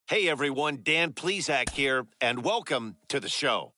Hey everyone, Dan Plesac here, and welcome to the show.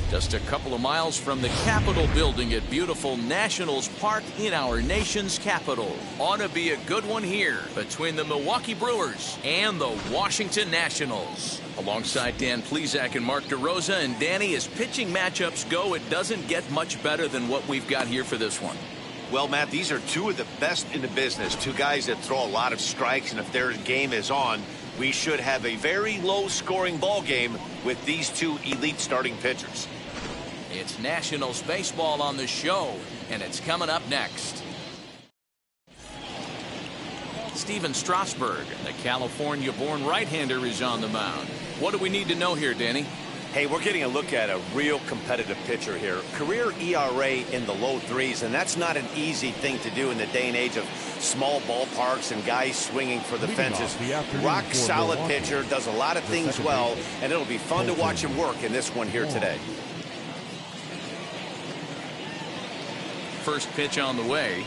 Just a couple of miles from the Capitol building at beautiful Nationals Park in our nation's capital. Ought to be a good one here between the Milwaukee Brewers and the Washington Nationals. Alongside Dan Plesac and Mark DeRosa, and Danny, as pitching matchups go, it doesn't get much better than what we've got here for this one. Well, Matt, these are two of the best in the business. Two guys that throw a lot of strikes, and if their game is on, we should have a very low-scoring ball game with these two elite starting pitchers. It's Nationals baseball on the show, and it's coming up next. Steven Strasburg, the California-born right-hander, is on the mound. What do we need to know here, Danny? Hey, we're getting a look at a real competitive pitcher here. Career ERA in the low threes, and that's not an easy thing to do in the day and age of small ballparks and guys swinging for the fences. Rock solid pitcher, does a lot of things well, and it'll be fun to watch him work in this one here today. First pitch on the way.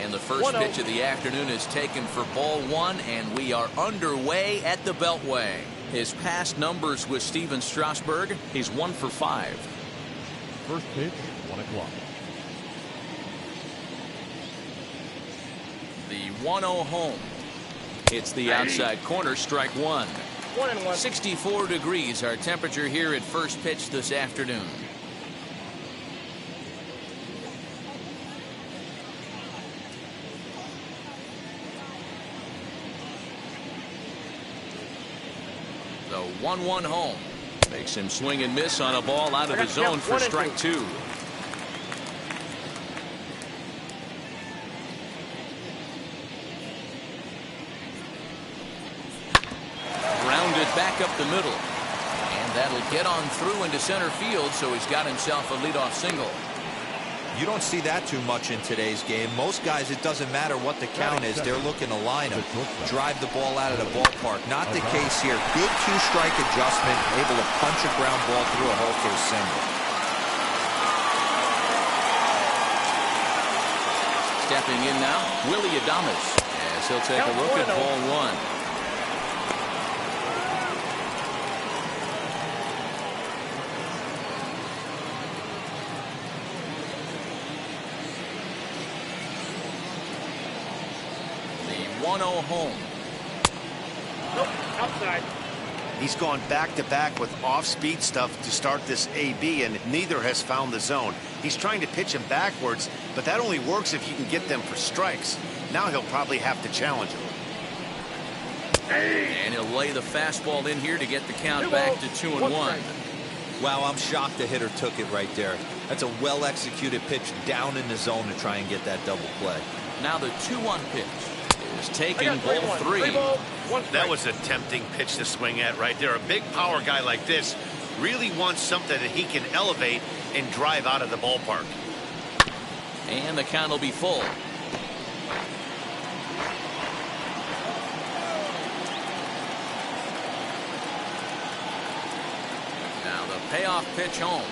And the first pitch of the afternoon is taken for ball one, and we are underway at the Beltway. His past numbers with Steven Strasburg, he's 1 for 5. First pitch, 1 o'clock. The 1-0 home. It's the outside corner, strike one. 1-1. 64 degrees our temperature here at first pitch this afternoon. The 1-1 home makes him swing and miss on a ball out of the zone for strike two. Grounded back up the middle, and that'll get on through into center field, so he's got himself a leadoff single. You don't see that too much in today's game. Most guys, it doesn't matter what the count is. They're looking to line him, drive the ball out of the ballpark. Not the case here. Good two-strike adjustment, able to punch a ground ball through a hole for a single. Stepping in now, Willie Adames, as he'll take a look at ball one. The 1-0 home. Nope, outside. He's gone back-to-back with off-speed stuff to start this AB, and neither has found the zone. He's trying to pitch him backwards, but that only works if you can get them for strikes. Now he'll probably have to challenge him. And he'll lay the fastball in here to get the count back to 2-1. Wow, I'm shocked the hitter took it right there. That's a well-executed pitch down in the zone to try and get that double play. Now the 2-1 pitch is taken, ball three. That was a tempting pitch to swing at right there. A big power guy like this really wants something that he can elevate and drive out of the ballpark. And the count will be full. Now the payoff pitch home.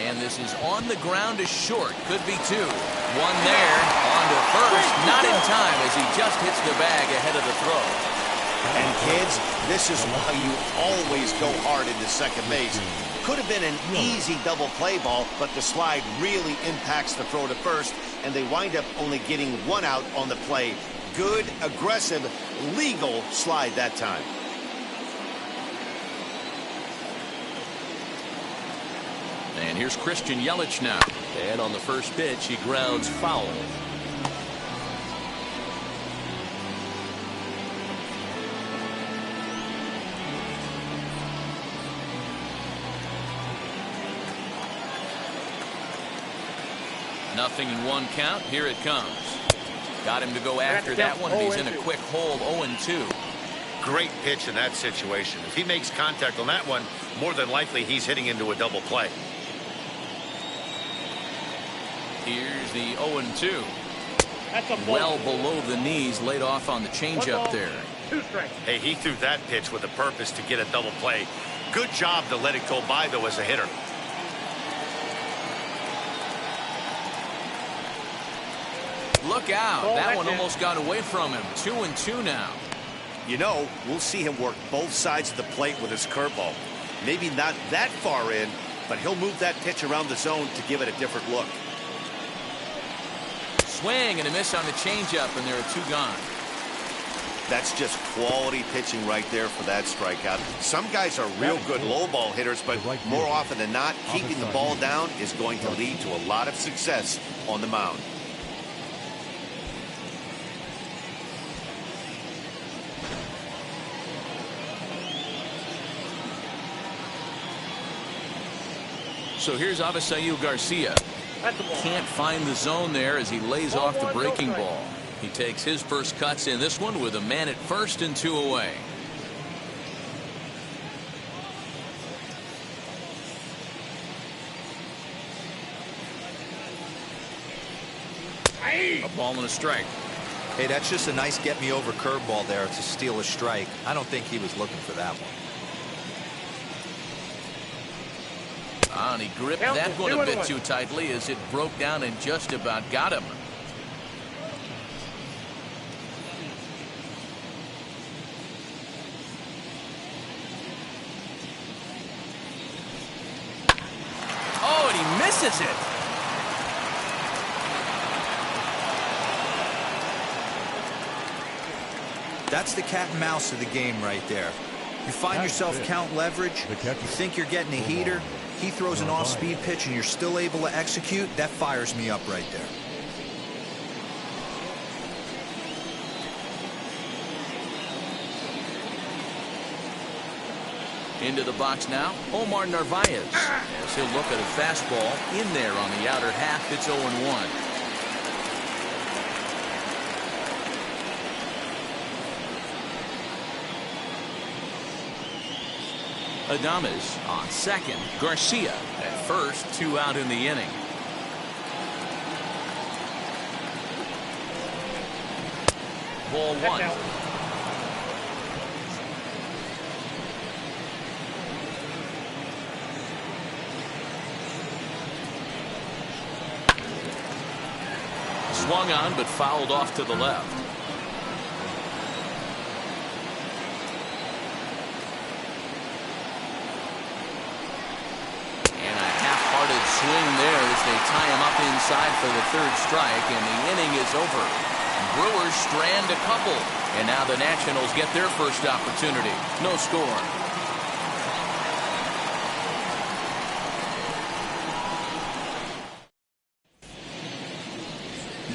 And this is on the ground to short. Could be two. One there. On to first. Not in time as he just hits the bag ahead of the throw. And kids, this is why you always go hard into second base. Could have been an easy double play ball, but the slide really impacts the throw to first, and they wind up only getting one out on the play. Good, aggressive, legal slide that time. here's Christian Yelich now. And on the first pitch, he grounds foul. Nothing in one count. Here it comes. Got him to go after that one. He's in a quick hole. 0-2. Great pitch in that situation. If he makes contact on that one, more than likely he's hitting into a double play. Here's the 0-2. Well below the knees, laid off on the changeup there. 2 strikes. Hey, he threw that pitch with a purpose to get a double play. Good job to let it go by, though, as a hitter. Look out. That one almost got away from him. 2-2 now. You know, we'll see him work both sides of the plate with his curveball. Maybe not that far in, but he'll move that pitch around the zone to give it a different look. Swing and a miss on the changeup, and there are 2 gone. That's just quality pitching right there for that strikeout. Some guys are real good low ball hitters, but more often than not, keeping the ball down is going to lead to a lot of success on the mound. So here's Avisail Garcia. Can't find the zone there as he lays off the breaking ball. He takes his first cuts in this one with a man at first and 2 away. A ball and a strike. Hey, that's just a nice get-me-over curveball there to steal a strike. I don't think he was looking for that one. And he gripped that one a bit too tightly as it broke down and just about got him. Oh, and he misses it. That's the cat and mouse of the game right there. You find yourself count leverage, you think you're getting a heater, he throws an off-speed pitch and you're still able to execute. That fires me up right there. Into the box now, Omar Narvaez. As he'll look at a fastball in there on the outer half. It's 0-1. Adames on second. Garcia at first. 2 out in the inning. Ball 1. Swung on but fouled off to the left. Swing there as they tie him up inside for the 3rd strike, and the inning is over. Brewers strand a couple, and now the Nationals get their first opportunity. No score.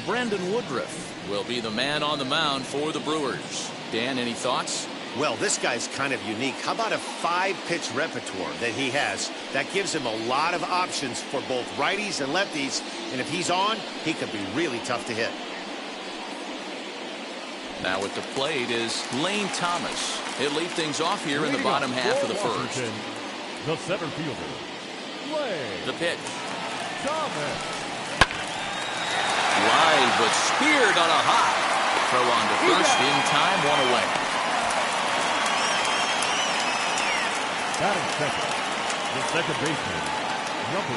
Brandon Woodruff will be the man on the mound for the Brewers. Dan, any thoughts? Well, this guy's kind of unique. How about a 5-pitch repertoire that he has? That gives him a lot of options for both righties and lefties. And if he's on, he could be really tough to hit. Now at the plate is Lane Thomas. He'll lead things off here in the bottom half of the first. The center fielder, Lane The pitch. Thomas. Live but speared on a hop. Throw on to first in time. 1 away. Batting second, the second baseman, number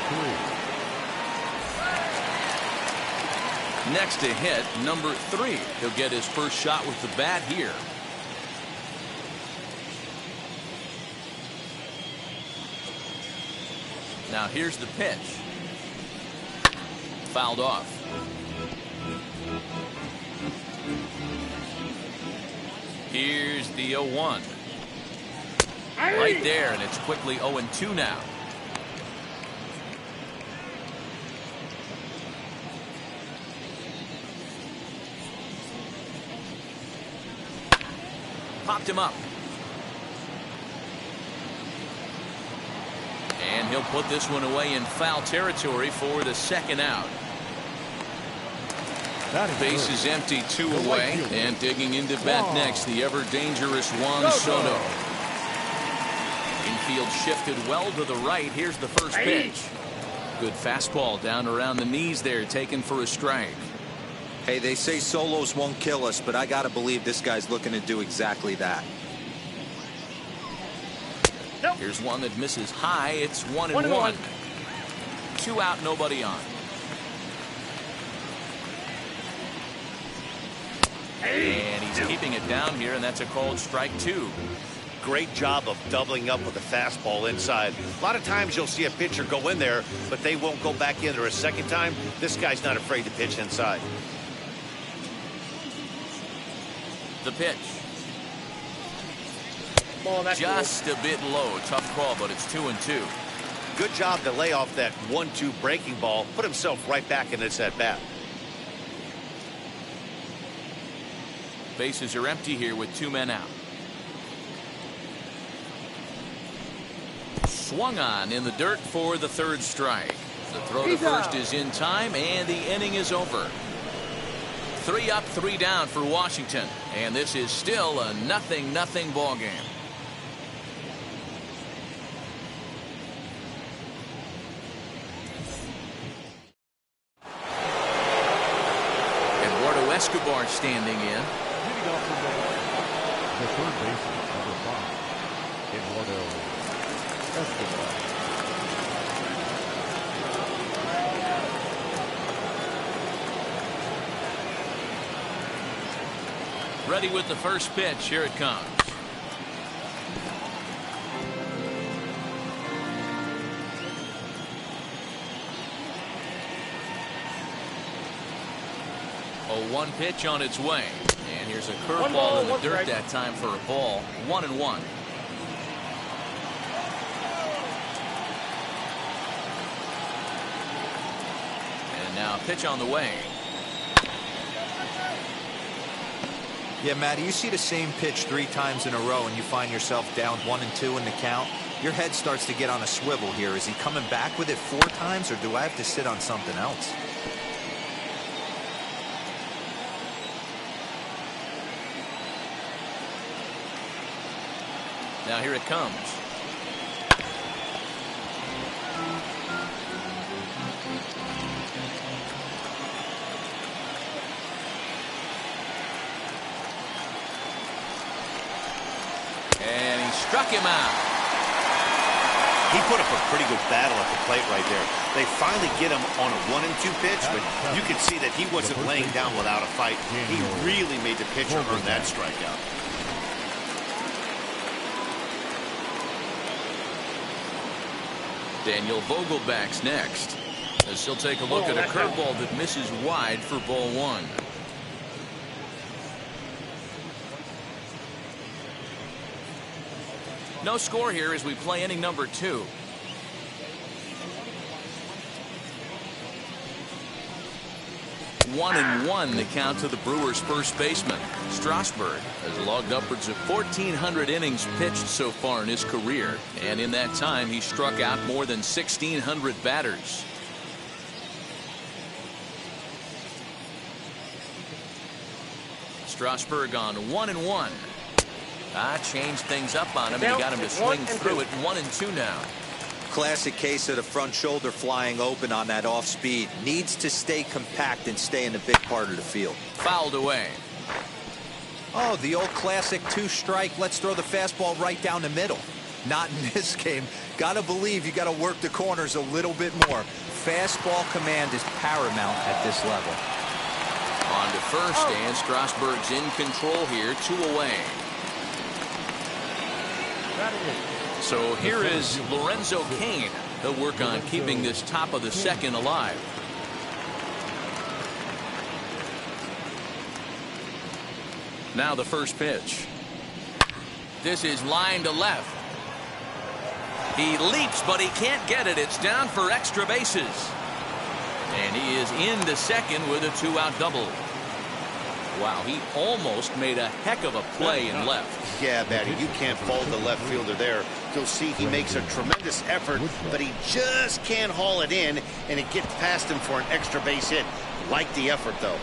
3. Next to hit, number 3. He'll get his first shot with the bat here. Now here's the pitch. Fouled off. Here's the 0-1. Right there, and it's quickly 0-2 now. popped him up. And he'll put this one away in foul territory for the second out. Base is empty, 2 away. And digging into bat next, the ever-dangerous Juan Soto. Infield shifted well to the right. Here's the first pitch. Good fastball down around the knees there, taken for a strike. Hey, they say solos won't kill us, but I got to believe this guy's looking to do exactly that. Here's one that misses high. It's 1-1. 2 out, nobody on. And he's keeping it down here, and that's a called strike 2. Great job of doubling up with a fastball inside. A lot of times you'll see a pitcher go in there, but they won't go back in there a second time. This guy's not afraid to pitch inside. The pitch. Just a bit low. Tough call, but it's 2-2. Good job to lay off that 1-2 breaking ball. Put himself right back in this at bat. Bases are empty here with 2 men out. Swung on in the dirt for the 3rd strike. The throw to first is in time, and the inning is over. 3 up, 3 down for Washington, and this is still a 0-0 ball game. Eduardo Escobar standing in. Leading off the third baseman, number 5, Eduardo Escobar. Ready with the first pitch. Here it comes. A 1 pitch on its way. And here's a curveball in the dirt that time for a ball. 1-1. And now a pitch on the way. Yeah, Matty, you see the same pitch 3 times in a row and you find yourself down 1-2 in the count. Your head starts to get on a swivel here. Is he coming back with it 4 times, or do I have to sit on something else? Now here it comes. And he struck him out. He put up a pretty good battle at the plate right there. They finally get him on a 1-2 pitch, but you can see that he wasn't laying down without a fight. He really made the pitcher earn that strikeout. Daniel Vogelback's next, as he'll take a look at a curveball that misses wide for ball 1. No score here as we play inning number 2. One and one the count to the Brewers' first baseman. Strasburg has logged upwards of 1,400 innings pitched so far in his career, and in that time he struck out more than 1,600 batters. Strasburg on 1-1. Changed things up on him, and he got him to swing through it. 1-2 now. Classic case of the front shoulder flying open on that off speed. Needs to stay compact and stay in the big part of the field. Fouled away. Oh, the old classic 2-strike. Let's throw the fastball right down the middle. Not in this game. Gotta believe you gotta work the corners a little bit more. Fastball command is paramount at this level. On to first, and Strasburg's in control here. 2 away. So here is Lorenzo Cain. He'll work on keeping this top of the second alive. Now the first pitch. This is line to left. He leaps, but he can't get it. It's down for extra bases. And he is into second with a 2-out double. Wow, he almost made a heck of a play and left. Yeah, Batty, you can't fault the left fielder there. You'll see he makes a tremendous effort, but he just can't haul it in, and it gets past him for an extra base hit. Like the effort, though.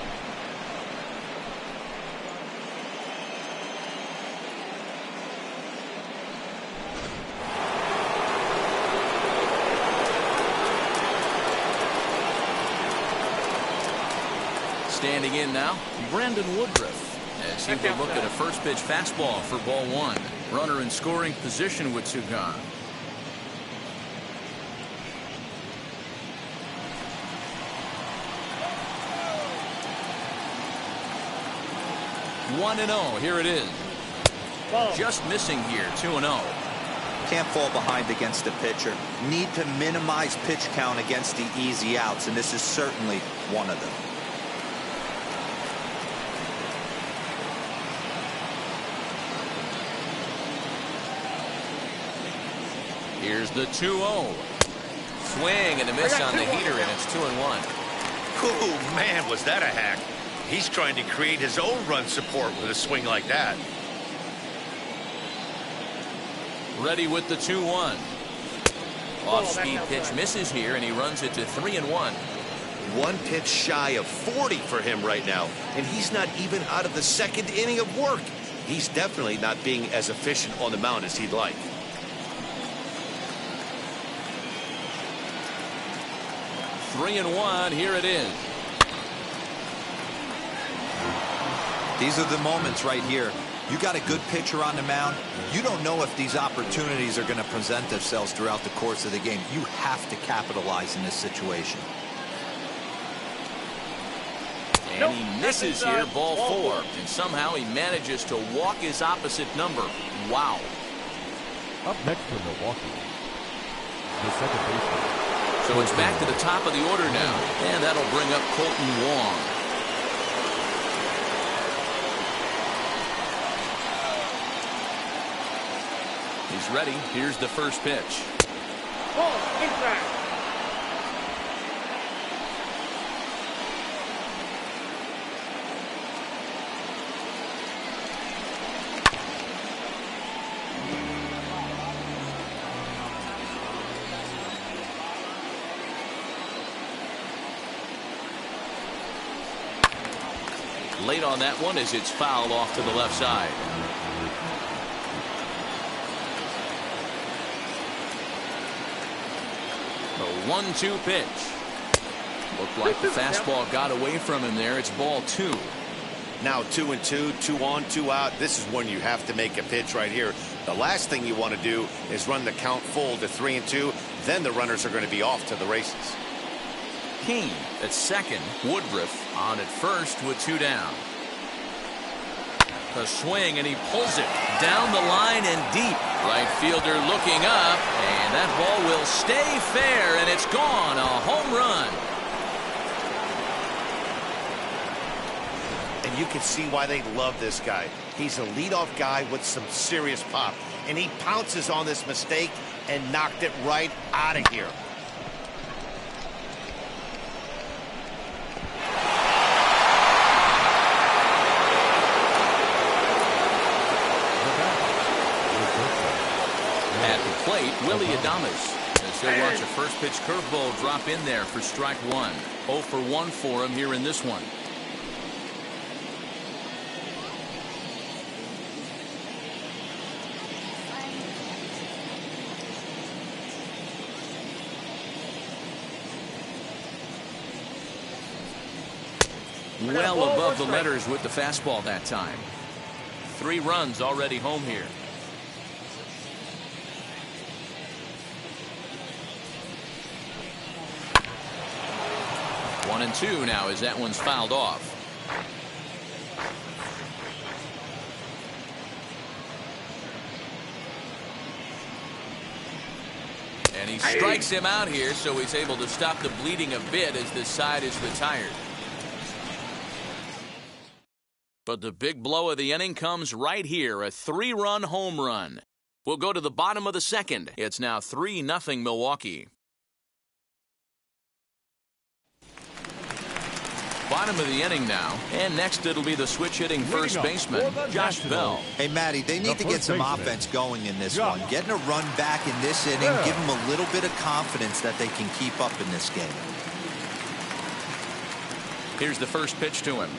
Standing in now, Brandon Woodruff, as he will look at a first pitch fastball for ball one. Runner in scoring position with two gone. One and 0. Here it is. Just missing here. 2-0. Can't fall behind against the pitcher. Need to minimize pitch count against the easy outs, and this is certainly one of them. Here's the 2-0. Swing and a miss on the heater, and it's 2-1. Oh, man, was that a hack. He's trying to create his own run support with a swing like that. Ready with the 2-1. Off-speed pitch misses here, and he runs it to 3-1. One pitch shy of 40 for him right now, and he's not even out of the second inning of work. He's definitely not being as efficient on the mound as he'd like. Three and 1. Here it is. These are the moments right here. You got a good pitcher on the mound. You don't know if these opportunities are going to present themselves throughout the course of the game. You have to capitalize in this situation. And he misses here, ball four. And somehow he manages to walk his opposite number. Wow. Up next for Milwaukee, the second baseman. So it's back to the top of the order now. And that'll bring up Colton Wong. He's ready. Here's the first pitch. Ball inside. Late on that one as it's fouled off to the left side. The 1-2 pitch. Looked like the fastball got away from him there. It's ball two. Now 2-2, 2 on, 2 out. This is when you have to make a pitch right here. The last thing you want to do is run the count full to 3-2. Then the runners are going to be off to the races. King at second. Woodruff on at first with two down. A swing, and he pulls it down the line and deep. Right fielder looking up, and that ball will stay fair, and it's gone. A home run. And you can see why they love this guy. He's a leadoff guy with some serious pop, and he pounces on this mistake and knocked it right out of here. Willie Adames as he'll watch a first pitch curveball drop in there for strike one. 0 for 1 for him here in this one. Well above the letters with the fastball that time. 3 runs already home here. 1-2 now as that one's fouled off. And he strikes him out here, so he's able to stop the bleeding a bit as this side is retired. But the big blow of the inning comes right here, a 3-run home run. We'll go to the bottom of the second. It's now 3-0 Milwaukee. Bottom of the inning now. And next it'll be the switch-hitting first baseman, Josh Bell. Hey, Matty, they need to get some offense going in this one. Getting a run back in this inning, give them a little bit of confidence that they can keep up in this game. Here's the first pitch to him.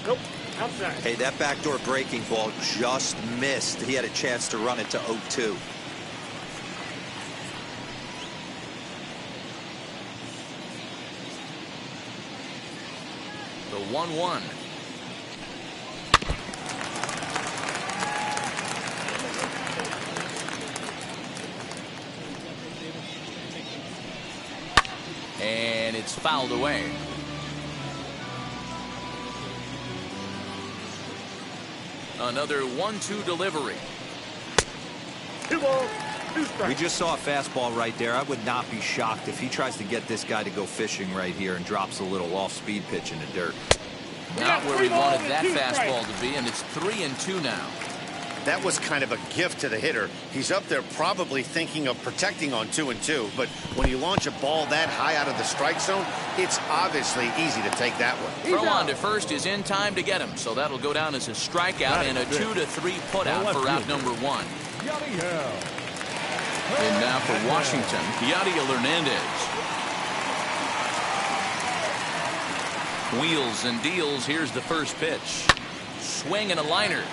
Nope. Outside. Hey, that backdoor breaking ball just missed. He had a chance to run it to 0-2. The 1-1. And it's fouled away. Another 1-2 delivery. 2 balls, 2 strikes. We just saw a fastball right there. I would not be shocked if he tries to get this guy to go fishing right here and drops a little off-speed pitch in the dirt. Not where he wanted that fastball to be, and it's 3-2 now. That was kind of a gift to the hitter. He's up there probably thinking of protecting on 2-2, but when you launch a ball that high out of the strike zone, it's obviously easy to take that one. Throw on to first is in time to get him, so that'll go down as a strikeout and a 2-3 putout for out number 1. And now for Washington, Yadiel Hernandez. Wheels and deals. Here's the first pitch. Swing and a liner.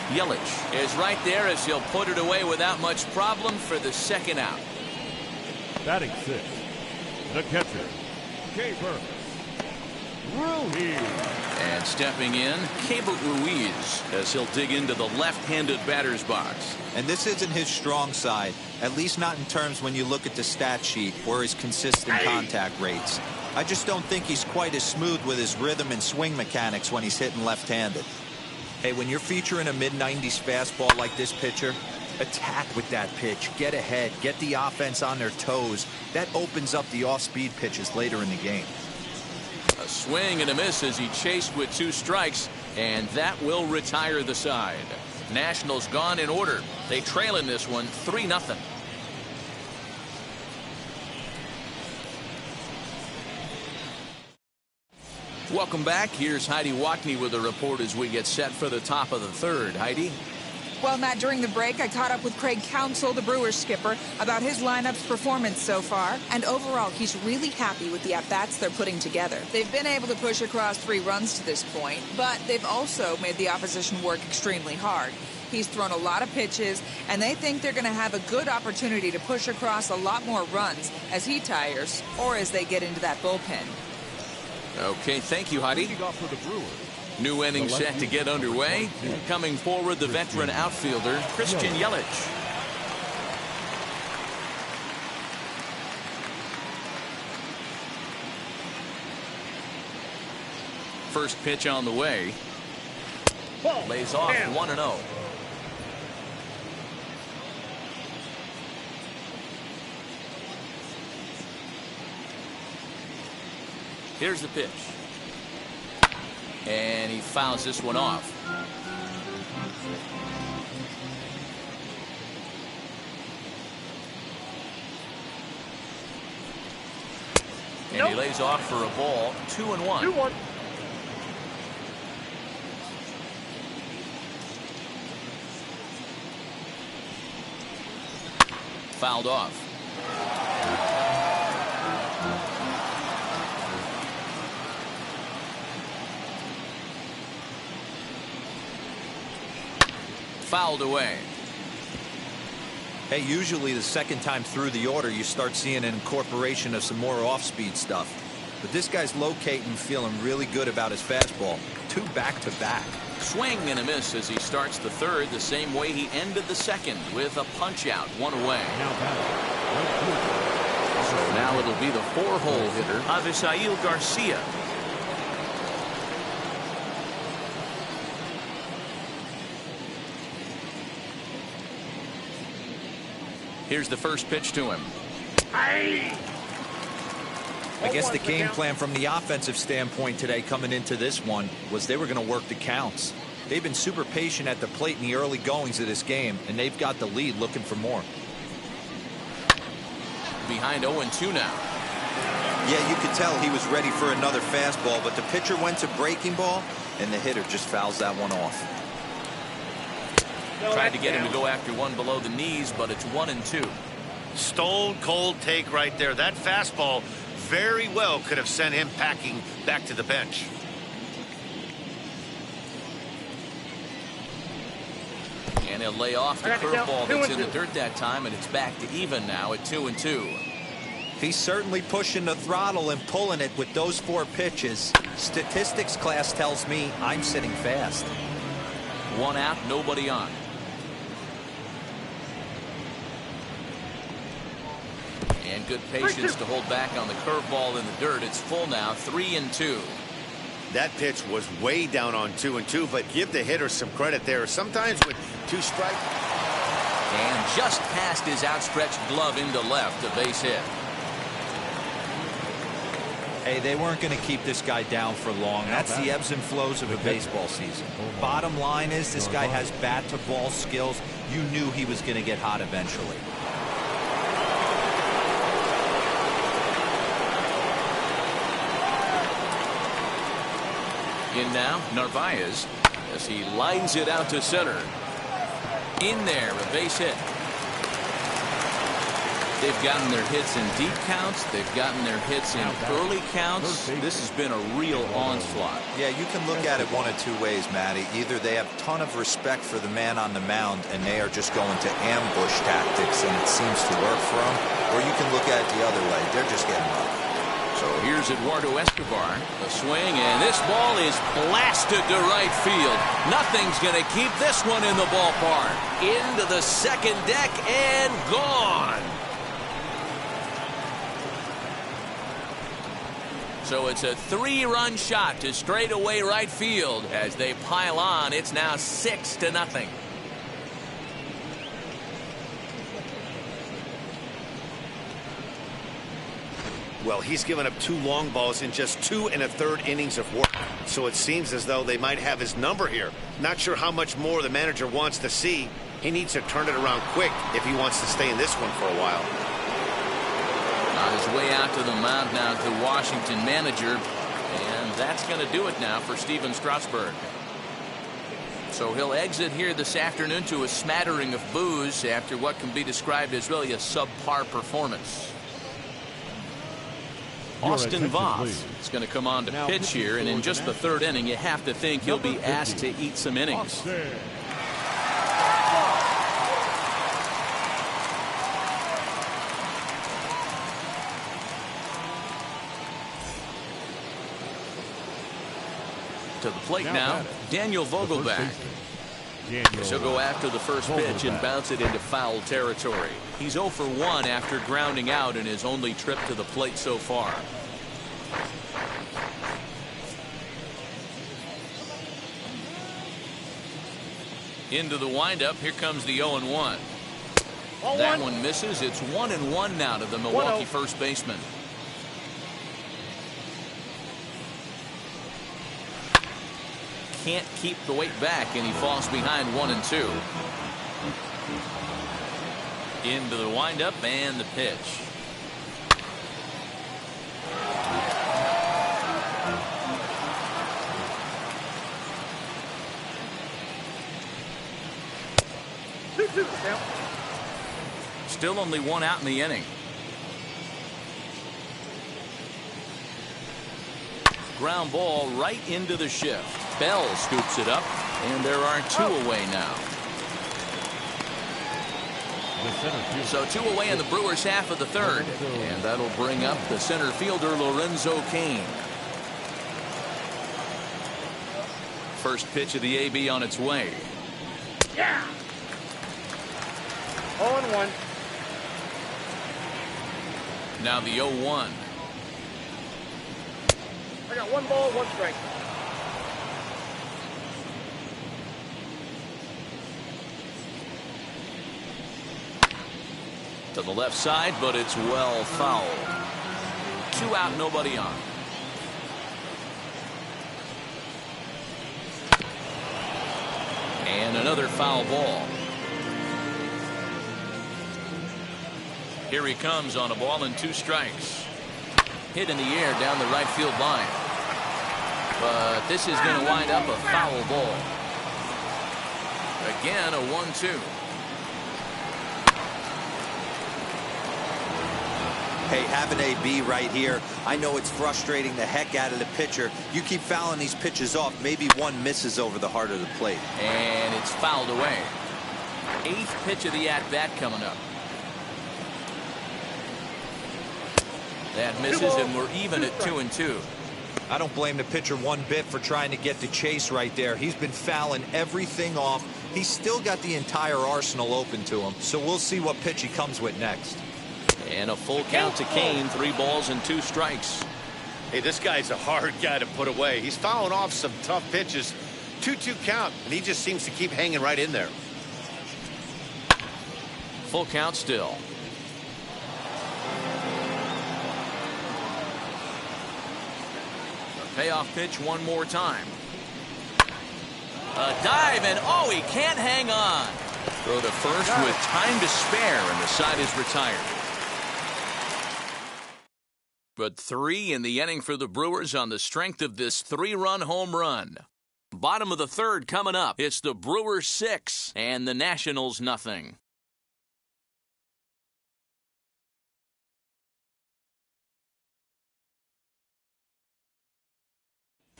Yelich is right there as he'll put it away without much problem for the second out. Batting 6, the catcher, Keibert Ruiz. And stepping in, Keibert Ruiz as he'll dig into the left-handed batter's box. And this isn't his strong side, at least not in terms when you look at the stat sheet or his consistent contact rates. I just don't think he's quite as smooth with his rhythm and swing mechanics when he's hitting left-handed. Hey, when you're featuring a mid-90s fastball like this pitcher, attack with that pitch, get ahead, get the offense on their toes. That opens up the off-speed pitches later in the game. A swing and a miss as he chased with 2 strikes, and that will retire the side. Nationals gone in order. They trail in this one 3-0. Welcome back. Here's Heidi Watney with a report as we get set for the top of the 3rd. Heidi? Well, Matt, during the break, I caught up with Craig Counsell, the Brewers skipper, about his lineup's performance so far. And overall, he's really happy with the at-bats they're putting together. They've been able to push across 3 runs to this point, but they've also made the opposition work extremely hard. He's thrown a lot of pitches, and they think they're going to have a good opportunity to push across a lot more runs as he tires or as they get into that bullpen. Okay, thank you, Heidi. New inning set to get underway. Coming forward, the veteran outfielder, Christian Yelich. First pitch on the way. Lays off 1-0. Here's the pitch. And he fouls this one off. And he lays off for a ball. 2-1. 2-1. Fouled off. Fouled away. Hey, usually the second time through the order, you start seeing an incorporation of some more off-speed stuff. But this guy's locating, feeling really good about his fastball. 2 back-to-back. Swing and a miss as he starts the 3rd the same way he ended the 2nd with a punch-out, 1 away. So now it'll be the 4-hole hitter, Avisail Garcia. Here's the first pitch to him. I guess the game plan from the offensive standpoint today coming into this one was they were going to work the counts. They've been super patient at the plate in the early goings of this game, and they've got the lead looking for more. Behind 0-2 now. Yeah, you could tell he was ready for another fastball, but the pitcher went to breaking ball, and the hitter just fouls that one off. Tried to get him to go after one below the knees, but it's 1-2. Stone cold take right there. That fastball very well could have sent him packing back to the bench. And he'll lay off the curveball that's in the dirt that time, and it's back to even now at 2-2. He's certainly pushing the throttle and pulling it with those 4 pitches. Statistics class tells me I'm sitting fast. 1 out, nobody on. And good patience to hold back on the curveball in the dirt. It's full now, 3-2. That pitch was way down on 2-2, but give the hitter some credit there. Sometimes with 2 strikes. And just past his outstretched glove into left, a base hit. Hey, they weren't going to keep this guy down for long. That's the ebbs and flows of a baseball season. Bottom line is this guy has bat-to-ball skills. You knew he was going to get hot eventually. In now, Narvaez, as he lines it out to center. In there, a base hit. They've gotten their hits in deep counts. They've gotten their hits in early counts. This has been a real onslaught. Yeah, you can look at it one of 2 ways, Matty. Either they have a ton of respect for the man on the mound and they are just going to ambush tactics and it seems to work for them, or you can look at it the other way. They're just getting up. So here's Eduardo Escobar. The swing, and this ball is blasted to right field. Nothing's going to keep this one in the ballpark. Into the second deck and gone. So it's a 3-run shot to straightaway right field. As they pile on, it's now 6-0. Well, he's given up 2 long balls in just 2 1/3 innings of work. So it seems as though they might have his number here. Not sure how much more the manager wants to see. He needs to turn it around quick if he wants to stay in this one for a while. On his way out to the mound now, the Washington manager, and that's going to do it now for Steven Strasburg. So he'll exit here this afternoon to a smattering of boos after what can be described as really a subpar performance. Austin Voth is going to come on to pitch here, and in just the 3rd inning, you have to think he'll be asked to eat some innings. To the plate now, Daniel Vogelbach. He'll go after the first pitch and bounce it into foul territory. He's 0 for 1 after grounding out in his only trip to the plate so far. Into the windup, here comes the 0-1. That one misses. It's 1-1 now to the Milwaukee first baseman. Can't keep the weight back, and he falls behind 1-2. Into the windup and the pitch. Still only 1 out in the inning. Ground ball right into the shift. Bell scoops it up, and there are 2 away now. So 2 away in the Brewers half of the 3rd, and that'll bring up the center fielder Lorenzo Cain. First pitch of the AB on its way. Yeah. 0-1. Now the 0-1. I got 1 ball, 1 strike. To the left side, but it's well fouled. 2 out, nobody on. And another foul ball. Here he comes on a ball and 2 strikes. Hit in the air down the right field line. But this is going to wind up a foul ball. Again, a 1-2. Hey, have an AB right here. I know it's frustrating the heck out of the pitcher. You keep fouling these pitches off. Maybe one misses over the heart of the plate. And it's fouled away. 8th pitch of the at-bat coming up. That misses, and we're even at 2-2. I don't blame the pitcher one bit for trying to get the chase right there. He's been fouling everything off. He's still got the entire arsenal open to him. So we'll see what pitch he comes with next. And a full count to Kane. 3 balls and 2 strikes. Hey, this guy's a hard guy to put away. He's fouling off some tough pitches. 2-2 count, and he just seems to keep hanging right in there. Full count still. The payoff pitch one more time. A dive, and oh, he can't hang on. Throw to first with time to spare, and the side is retired. But 3 in the inning for the Brewers on the strength of this 3-run home run. Bottom of the 3rd coming up. It's the Brewers 6 and the Nationals nothing.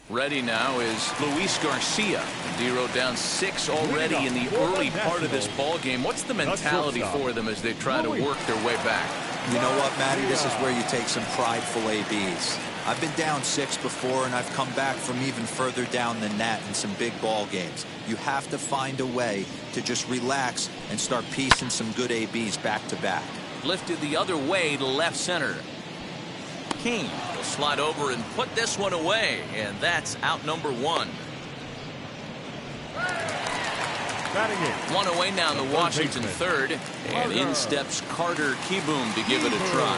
Ready now is Luis Garcia. D-Row down 6 already in the early part of this ball game. What's the mentality for them as they try to work their way back? You know what, Matty? This is where you take some prideful ABs. I've been down 6 before, and I've come back from even further down than that in some big ball games. You have to find a way to just relax and start piecing some good ABs back to back. Lifted the other way to left center. King will slide over and put this one away, and that's out number 1. One away now in the Washington 3rd, and in steps Carter Kieboom to give it a try.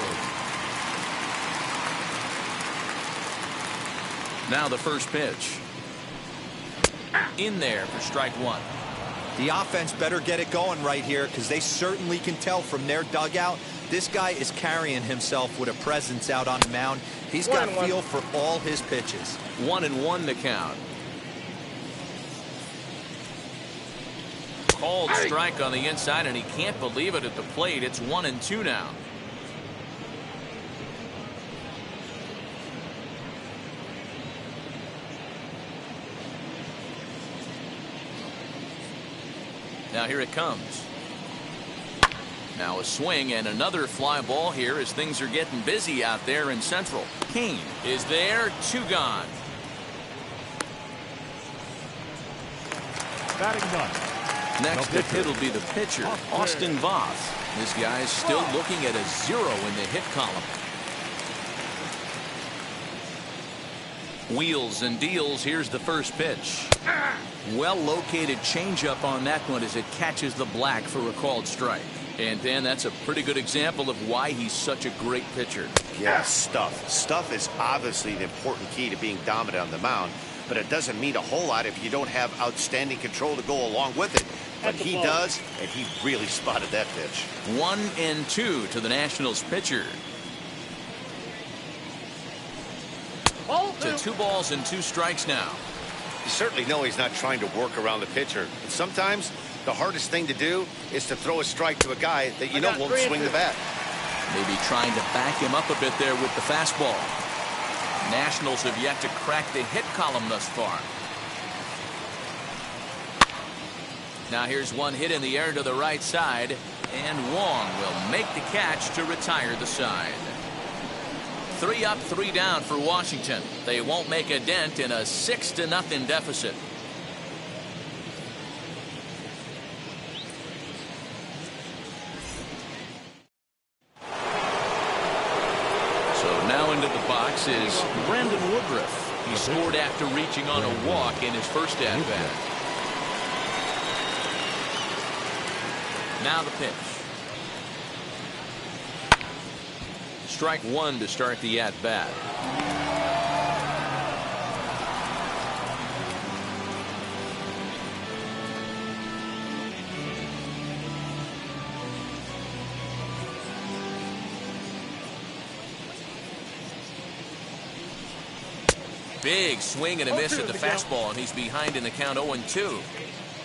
Now the first pitch. In there for strike 1. The offense better get it going right here, because they certainly can tell from their dugout this guy is carrying himself with a presence out on the mound. He's got feel for all his pitches. 1-1 to count. Called strike on the inside, and he can't believe it at the plate. It's 1-2 now. Now here it comes. Now a swing and another fly ball here as things are getting busy out there in Central. Kane is there, 2 gone. Batting ninth. Next to hit will be the pitcher, Austin Voth. This guy's still looking at a 0 in the hit column. Wheels and deals. Here's the first pitch. Well located changeup on that one as it catches the black for a called strike. And Dan, that's a pretty good example of why he's such a great pitcher. Yeah, stuff. Stuff is obviously an important key to being dominant on the mound, but it doesn't mean a whole lot if you don't have outstanding control to go along with it. But he does, and he really spotted that pitch. 1-2 to the Nationals pitcher. To 2 balls and 2 strikes now. You certainly know he's not trying to work around the pitcher. And sometimes the hardest thing to do is to throw a strike to a guy that you know won't swing the bat. Maybe trying to back him up a bit there with the fastball. Nationals have yet to crack the hit column thus far. Now here's one hit in the air to the right side, and Wong will make the catch to retire the side. 3 up, 3 down for Washington. They won't make a dent in a 6-0 deficit. So now into the box is Brandon Woodruff. He scored after reaching on a walk in his first at-bat. Now the pitch. Strike one to start the at-bat. Big swing and a miss at the fastball, and he's behind in the count 0-2.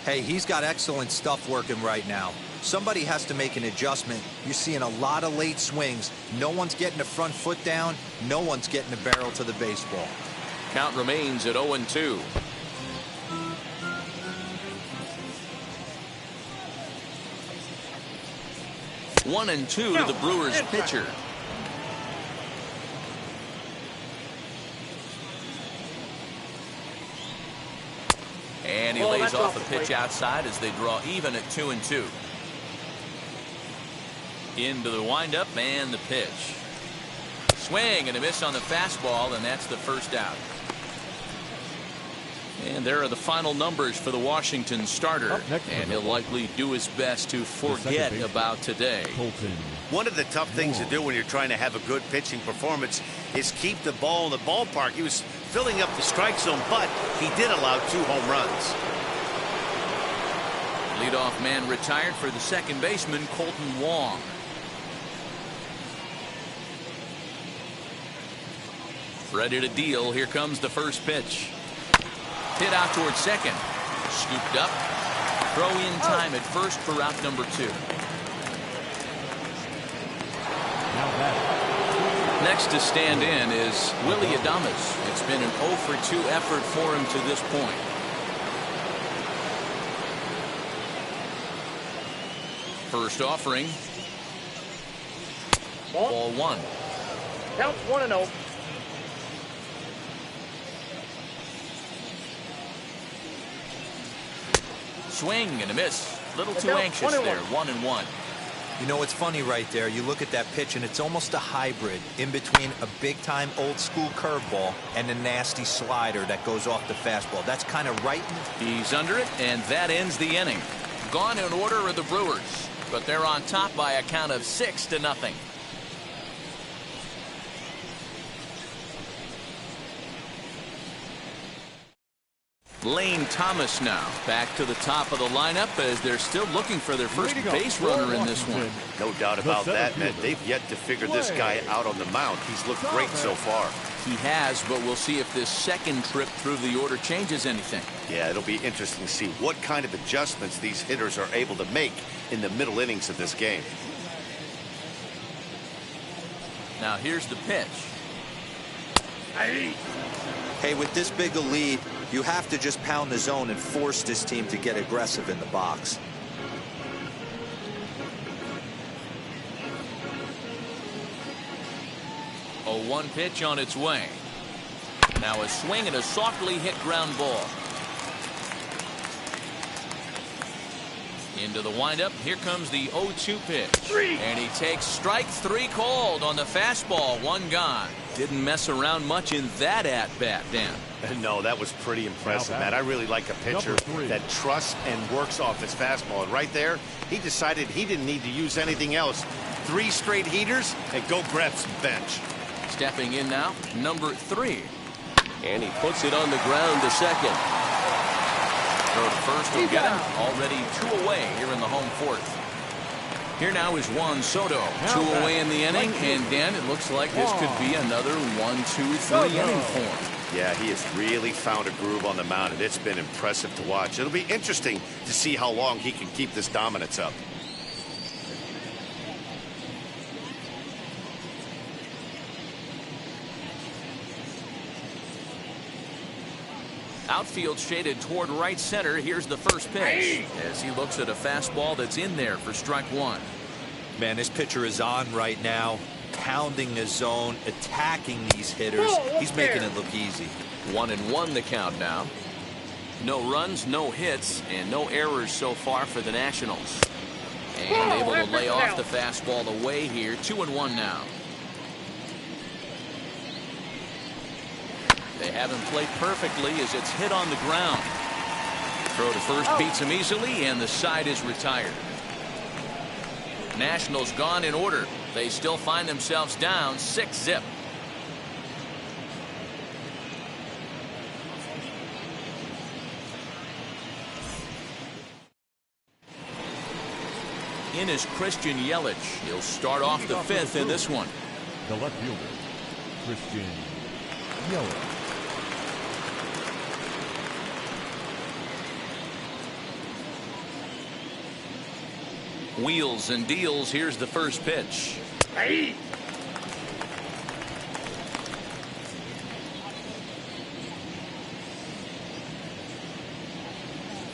Hey, he's got excellent stuff working right now. Somebody has to make an adjustment. You're seeing a lot of late swings. No one's getting the front foot down. No one's getting the barrel to the baseball. Count remains at 0-2. One and two to the Brewers pitcher. And he lays off a pitch outside as they draw even at 2-2. Into the windup and the pitch. Swing and a miss on the fastball, and that's the first out. And there are the final numbers for the Washington starter, and he'll likely do his best to forget about today. One of the tough things to do when you're trying to have a good pitching performance is keep the ball in the ballpark. He was filling up the strike zone, but he did allow 2 home runs. Leadoff man retired for the second baseman, Colton Wong. Ready to deal. Here comes the first pitch. Hit out towards second. Scooped up. Throw in time at first for out number 2. Next to stand in is Willie Adames. It's been an 0-for-2 effort for him to this point. First offering. Ball 1. Counts 1-0. Swing and a miss. Little too anxious there. 1-1. You know, it's funny right there. You look at that pitch, and it's almost a hybrid in between a big-time old-school curveball and a nasty slider that goes off the fastball. That's kind of right. He's under it, and that ends the inning. Gone in order are the Brewers, but they're on top by a count of 6-0. Lane Thomas now back to the top of the lineup as they're still looking for their first base runner in this one. No doubt about that, man. They've yet to figure this guy out on the mound. He's looked great so far. He has, but we'll see if this second trip through the order changes anything. Yeah, it'll be interesting to see what kind of adjustments these hitters are able to make in the middle innings of this game. Now here's the pitch. Hey, with this big a lead, you have to just pound the zone and force this team to get aggressive in the box. A 1 pitch on its way. Now a swing and a softly hit ground ball. Into the windup. Here comes the 0-2 pitch. And he takes strike 3 called on the fastball. 1 gone. Didn't mess around much in that at-bat, Dan. No, that was pretty impressive, man. I really like a pitcher that trusts and works off his fastball. And right there, he decided he didn't need to use anything else. 3 straight heaters and go grab some bench. Stepping in now, number 3. And he puts it on the ground to second. Throw to first will get him. Already 2 away here in the home 4th. Here now is Juan Soto. 2 away in the inning, and Dan, it looks like this could be another 1-2-3 inning for him. Yeah, he has really found a groove on the mound, and it's been impressive to watch. It'll be interesting to see how long he can keep this dominance up. Outfield shaded toward right center. Here's the first pitch as he looks at a fastball that's in there for strike 1. Man, this pitcher is on right now, pounding the zone, attacking these hitters. He's making it look easy. 1-1 the count now. No runs, no hits, and no errors so far for the Nationals. And able to lay off the fastball away here. 2-1 now. They have him play perfectly as it's hit on the ground. Throw to first beats him easily, and the side is retired. Nationals gone in order. They still find themselves down 6-zip. In is Christian Yelich. He'll start off the 5th in this one. The left fielder, Christian Yelich. Wheels and deals. Here's the first pitch. Hey.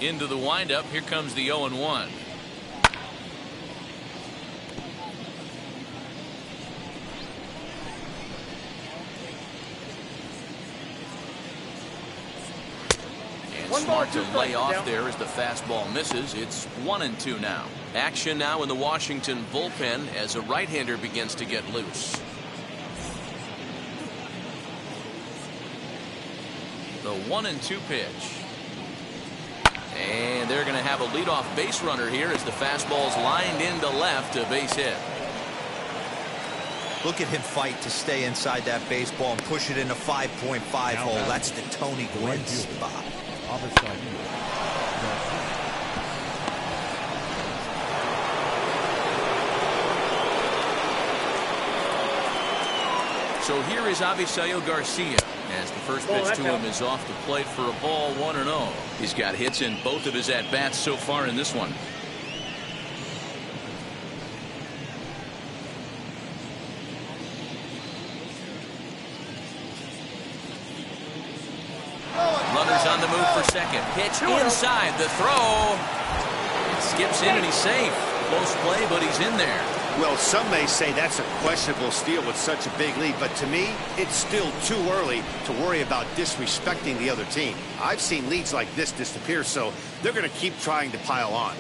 Into the windup. Here comes the 0-1. Smart to lay off there as the fastball misses. It's 1-2 now. Action now in the Washington bullpen as a right-hander begins to get loose. The 1-2 pitch. And they're going to have a leadoff base runner here as the fastball's lined into left, a base hit. Look at him fight to stay inside that baseball and push it in a 5.5 hole. That's the Tony Gwynn spot. So here is Avisail Garcia as the first pitch to him is off the plate for a ball, 1-0. He's got hits in both of his at-bats so far in this one. Runners on the move for second. Pitch inside the throw. It skips in and he's safe. Close play, but he's in there. Well, some may say that's a questionable steal with such a big lead, but to me, it's still too early to worry about disrespecting the other team. I've seen leads like this disappear, so they're going to keep trying to pile on.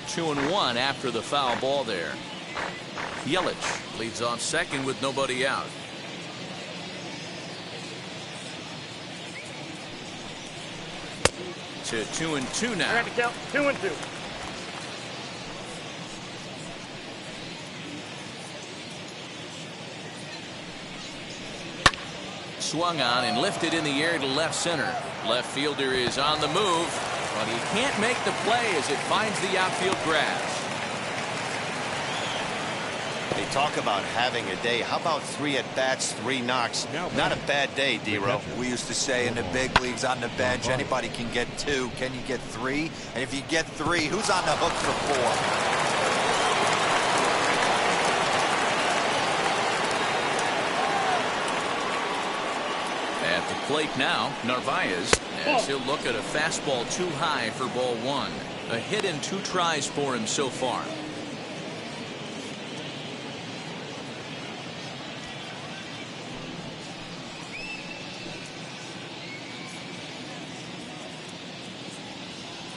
Two and one after the foul ball there. Yelich leads off second with nobody out. To 2-2 now. I have to count 2-2. Swung on and lifted in the air to left center. Left fielder is on the move, but he can't make the play as it finds the outfield grass. They talk about having a day. How about 3 at-bats, 3 knocks? Not a bad day, D-Row. We used to say in the big leagues on the bench, anybody can get 2. Can you get 3? And if you get 3, who's on the hook for 4? At the plate now, Narvaez, as he'll look at a fastball too high for ball 1. A hit in 2 tries for him so far.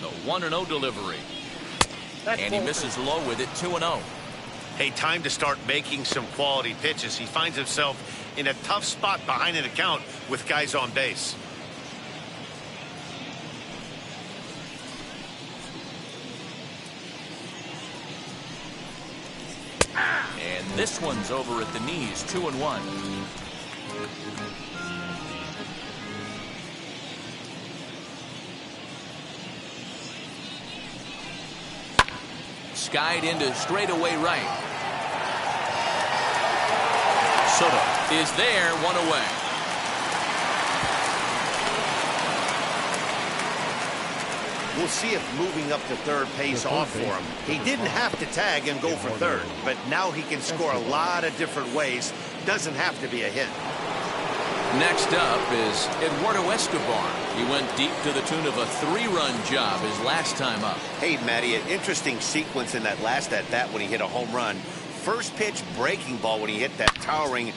The 1-0 delivery. And he misses low with it, 2-0. Hey, time to start making some quality pitches. He finds himself in a tough spot behind an account with guys on base. And this one's over at the knees, 2-1. Skied into straightaway right. Soto is there, 1 away. We'll see if moving up to third pays off for him. He didn't have to tag and go for third, but now he can score a lot of different ways. Doesn't have to be a hit. Next up is Eduardo Escobar. He went deep to the tune of a 3-run job his last time up. Hey, Matty, an interesting sequence in that last at-bat when he hit a home run. First pitch breaking ball when he hit that towering.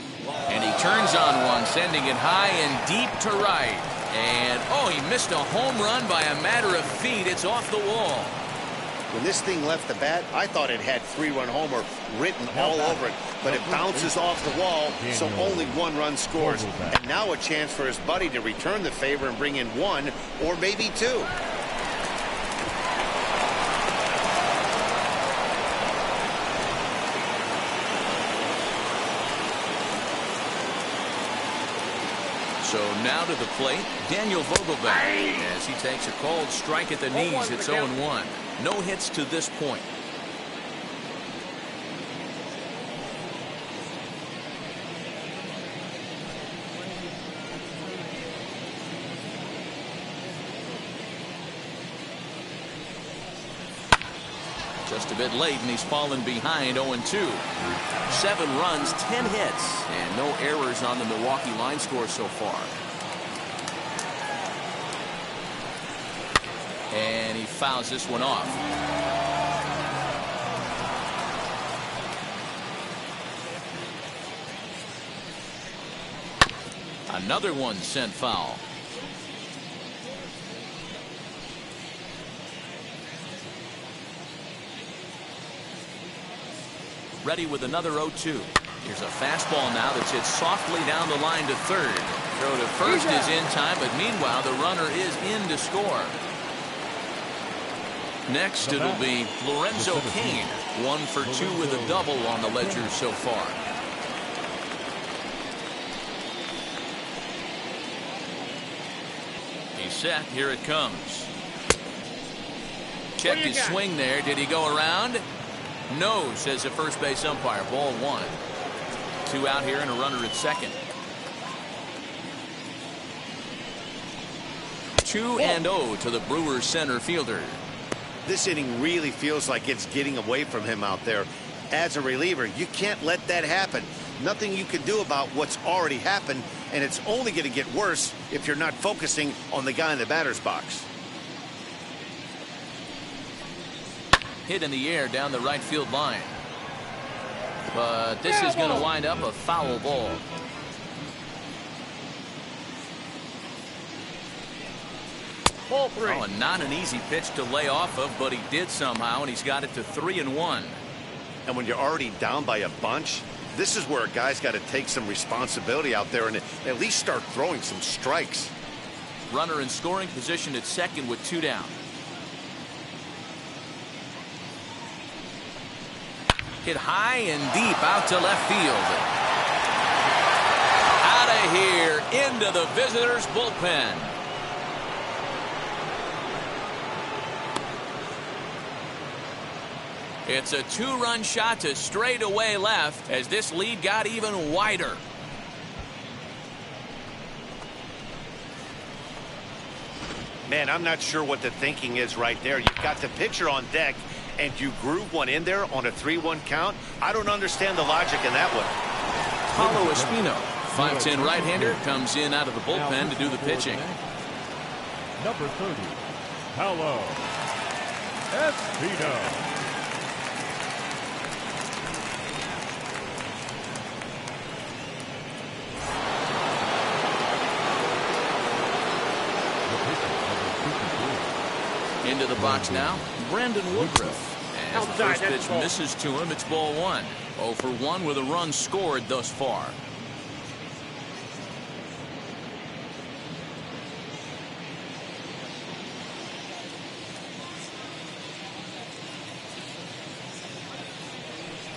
And he turns on one, sending it high and deep to right. And, oh, he missed a home run by a matter of feet. It's off the wall. When this thing left the bat, I thought it had 3-run homer written all over it, but it bounces off the wall, so only 1 run scores. And now a chance for his buddy to return the favor and bring in 1 or maybe 2. So now to the plate, Daniel Vogelbach. As he takes a cold strike at the knees, it's 0-1. No hits to this point. Just a bit late, and he's fallen behind 0-2. 7 runs, 10 hits, and no errors on the Milwaukee line score so far. And he fouls this one off. Another one sent foul. Ready with another 0-2. Here's a fastball now that's hit softly down the line to third. Throw to first is in time, but meanwhile the runner is in to score. Next it'll be Lorenzo Cain. 1 for 2 with a double on the ledger so far. He's set. Here it comes. Checked his swing there. Did he go around? No, says the first base umpire. Ball 1. 2 out here and a runner at second. 2-0 to the Brewers center fielder. This inning really feels like it's getting away from him out there. As a reliever, you can't let that happen. Nothing you can do about what's already happened, and it's only going to get worse if you're not focusing on the guy in the batter's box. Hit in the air down the right field line. But this is going to wind up a foul ball. Ball 3. Oh, and not an easy pitch to lay off of, but he did somehow, and he's got it to 3-1. And when you're already down by a bunch, this is where a guy's got to take some responsibility out there and at least start throwing some strikes. Runner in scoring position at second with 2 down. Hit high and deep out to left field. Out of here into the visitors' bullpen. It's a 2-run shot to straightaway left as this lead got even wider. Man, I'm not sure what the thinking is right there. You've got the pitcher on deck and you groove one in there on a 3-1 count. I don't understand the logic in that one. Paulo Espino, 5'10" right-hander, comes in out of the bullpen to do the pitching. Number 30, Paulo Espino. Into the box now, Brandon Woodruff. As the first pitch misses to him, it's ball 1. 0 for 1 with a run scored thus far.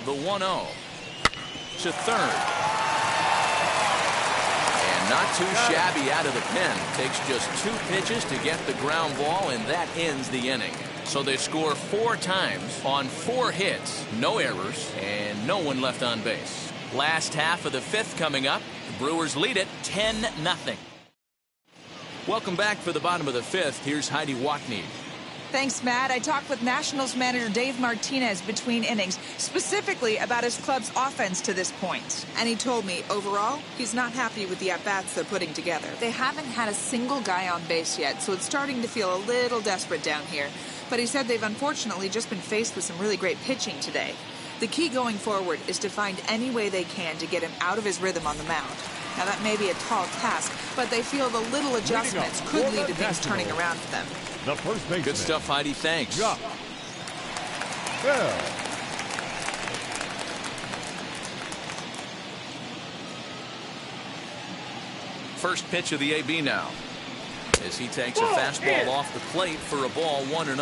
The 1-0 to third. Not too shabby out of the pen. Takes just 2 pitches to get the ground ball, and that ends the inning. So they score 4 times on 4 hits, no errors, and no one left on base. Last half of the 5th coming up. The Brewers lead it 10-0. Welcome back for the bottom of the 5th. Here's Heidi Watney. Thanks, Matt. I talked with Nationals manager Dave Martinez between innings, specifically about his club's offense to this point. And he told me, overall, he's not happy with the at-bats they're putting together. They haven't had a single guy on base yet, so it's starting to feel a little desperate down here. But he said they've unfortunately just been faced with some really great pitching today. The key going forward is to find any way they can to get him out of his rhythm on the mound. Now, that may be a tall task, but they feel the little adjustments could lead to things turning around for them. The first baseman. Good stuff, Heidi. Thanks. Bell. First pitch of the AB now, as he takes a fastball off the plate for a ball 1-0.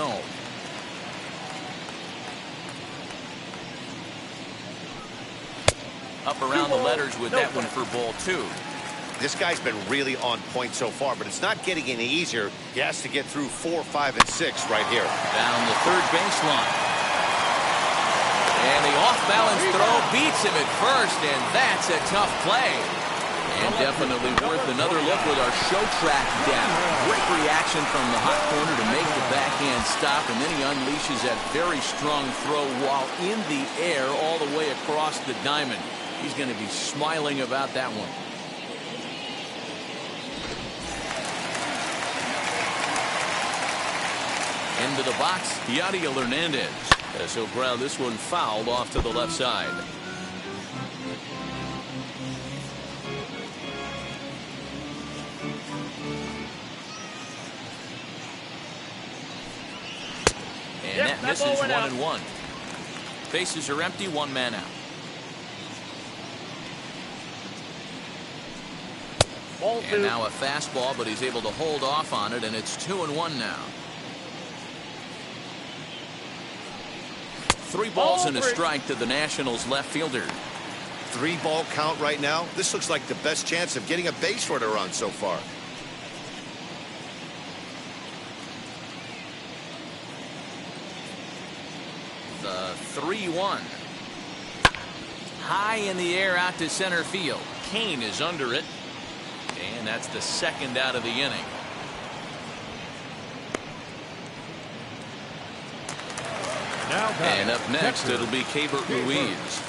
Up around the letters with that one for ball 2. This guy's been really on point so far, but it's not getting any easier. He has to get through 4, 5, and 6 right here. Down the third baseline. And the off-balance throw beats him at first, and that's a tough play. And definitely worth another look with our show track depth. Great reaction from the hot corner to make the backhand stop, and then he unleashes that very strong throw while in the air all the way across the diamond. He's going to be smiling about that one. Into the box, Yadiel Hernandez, as he'll ground this one fouled off to the left side. And that misses 1-1. Bases are empty, one man out. And now a fastball, but he's able to hold off on it, and it's 2-1 now. 3 balls and a strike to the Nationals left fielder. 3-ball count right now. This looks like the best chance of getting a base runner run so far. The 3-1. High in the air out to center field. Kane is under it. And that's the second out of the inning. And up next, it'll be Keibert Ruiz.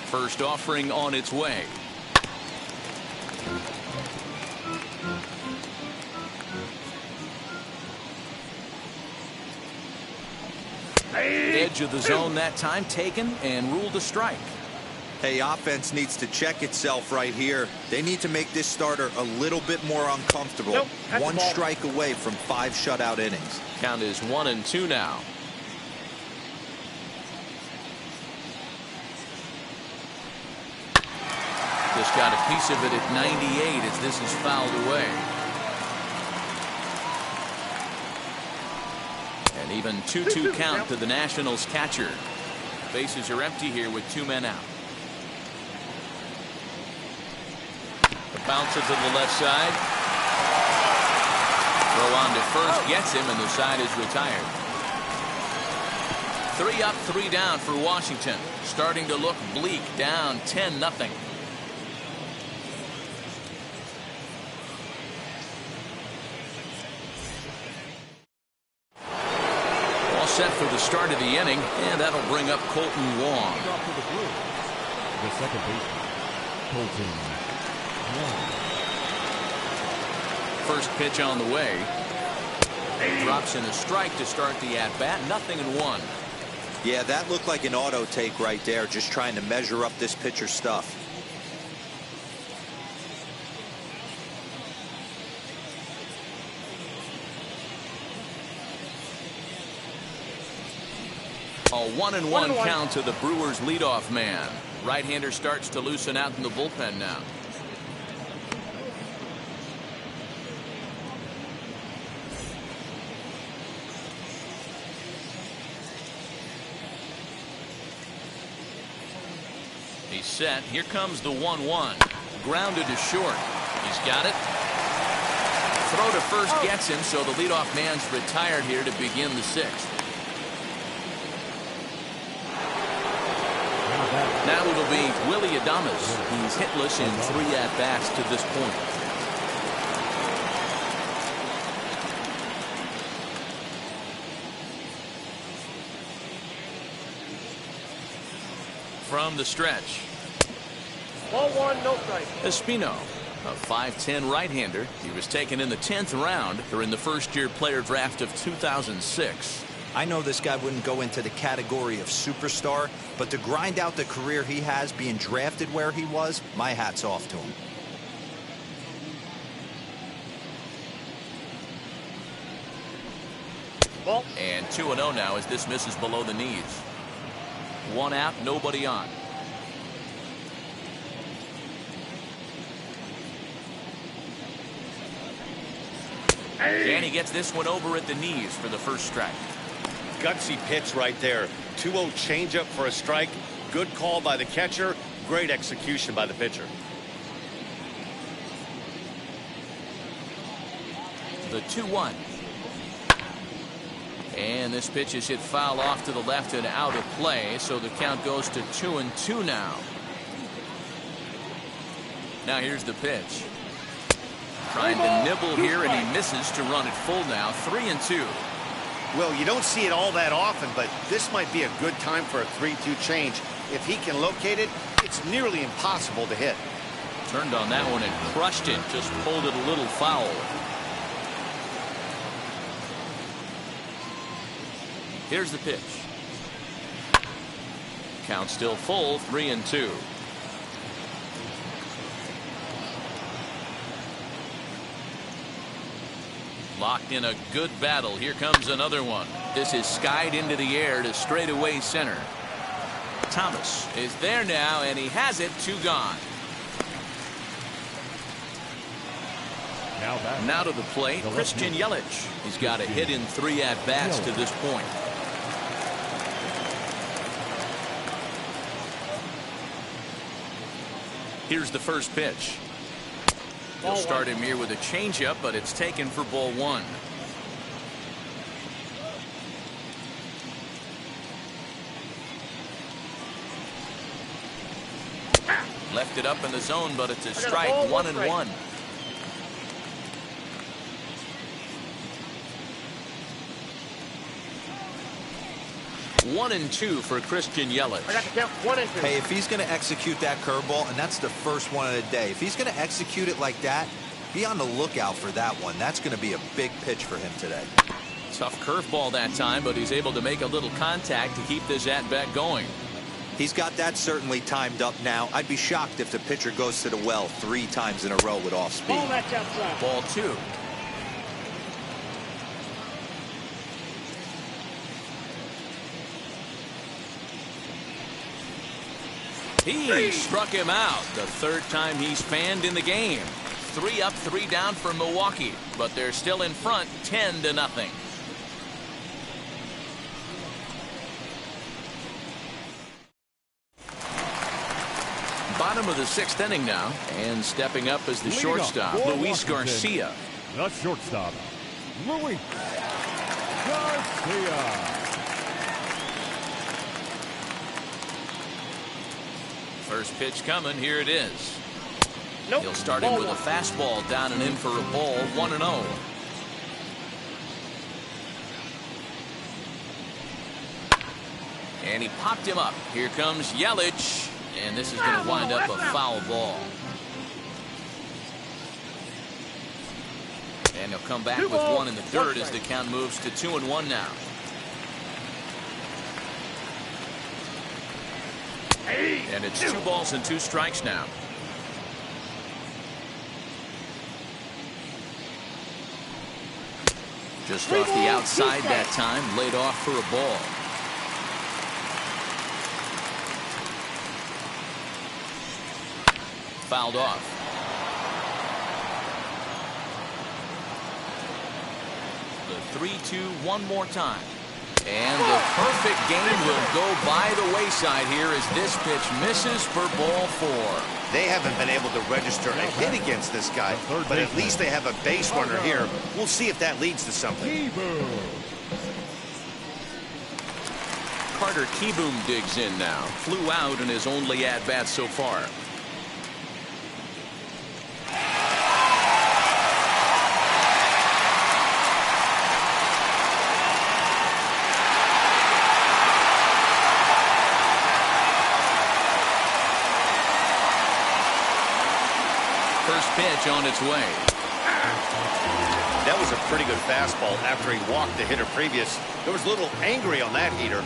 First offering on its way. Edge of the zone that time taken and ruled a strike. Hey, offense needs to check itself right here. They need to make this starter a little bit more uncomfortable. Nope, one strike away from 5 shutout innings. Count is 1-2 now. Just got a piece of it at 98 as this is fouled away. And even 2-2 count to the Nationals catcher. Bases are empty here with 2 men out. Bounces to the left side. Throw on to first gets him, and the side is retired. 3 up, 3 down for Washington. Starting to look bleak, down 10-0. All set for the start of the inning, and that'll bring up Colton Wong. The second baseman, Colton. First pitch on the way. Drops in a strike to start the at-bat. 0-1. Yeah, that looked like an auto take right there, just trying to measure up this pitcher's stuff. A 1-1 count to the Brewers leadoff man. Right-hander starts to loosen out in the bullpen now. He's set. Here comes the 1-1. Grounded to short. He's got it. Throw to first gets him, so the leadoff man's retired here to begin the 6th. Now it'll be Willie Adames. He's hitless in 3 at-bats to this point. From the stretch. Ball 1, no strike. Espino, a 5'10" right-hander. He was taken in the 10th round during the first-year player draft of 2006. I know this guy wouldn't go into the category of superstar, but to grind out the career he has being drafted where he was, my hat's off to him. Ball. And 2-0 now as this misses below the knees. 1 out, nobody on. And he gets this one over at the knees for the first strike. Gutsy pitch right there. 2-0 changeup for a strike. Good call by the catcher. Great execution by the pitcher. The 2-1. And this pitch is hit foul off to the left and out of play, so the count goes to 2-2 now. Now here's the pitch. Trying to nibble here, and he misses to run it full now. 3-2. Well, you don't see it all that often, but this might be a good time for a 3-2 change. If he can locate it, it's nearly impossible to hit. Turned on that one and crushed it. Just pulled it a little foul. Here's the pitch. Count still full, 3-2. Locked in a good battle. Here comes another one. This is skied into the air to straightaway center. Thomas is there now, and he has it. 2 gone. Now to the plate, Christian Yelich. He's got a hit in 3 at-bats to this point. Here's the first pitch. He'll start him here with a changeup, but it's taken for ball 1. Left it up in the zone, but it's a strike. 1-1. One and 2 for Christian Yelich. I got the count. 1-2. Hey, if he's going to execute that curveball, and that's the first one of the day, if he's going to execute it like that, be on the lookout for that one. That's going to be a big pitch for him today. Tough curveball that time, but he's able to make a little contact to keep this at-bat going. He's got that certainly timed up now. I'd be shocked if the pitcher goes to the well 3 times in a row with off speed. Ball match outside. Ball 2. He struck him out. The 3rd time he's fanned in the game. 3 up, 3 down for Milwaukee, but they're still in front, 10-0. Bottom of the 6th inning now, and stepping up as the shortstop, Luis Garcia. The shortstop, Luis Garcia. First pitch coming. Here it is. Nope. He'll start him with a fastball down and in for a ball. 1-0. And he popped him up. Here comes Yelich. And this is going to wind up a foul ball. And he'll come back with 1 in the 3rd as the count moves to 2-1 now. And it's 2 balls and 2 strikes now. Just off the outside that time, laid off for a ball. Fouled off. The 3-2 one more time. And the perfect game will go by the wayside here as this pitch misses for ball 4. They haven't been able to register a hit against this guy, but at least they have a base runner here. We'll see if that leads to something. Carter Kieboom digs in now. Flew out in his only at-bat so far. First pitch on its way. That was a pretty good fastball after he walked the hitter previous. There was a little angry on that heater.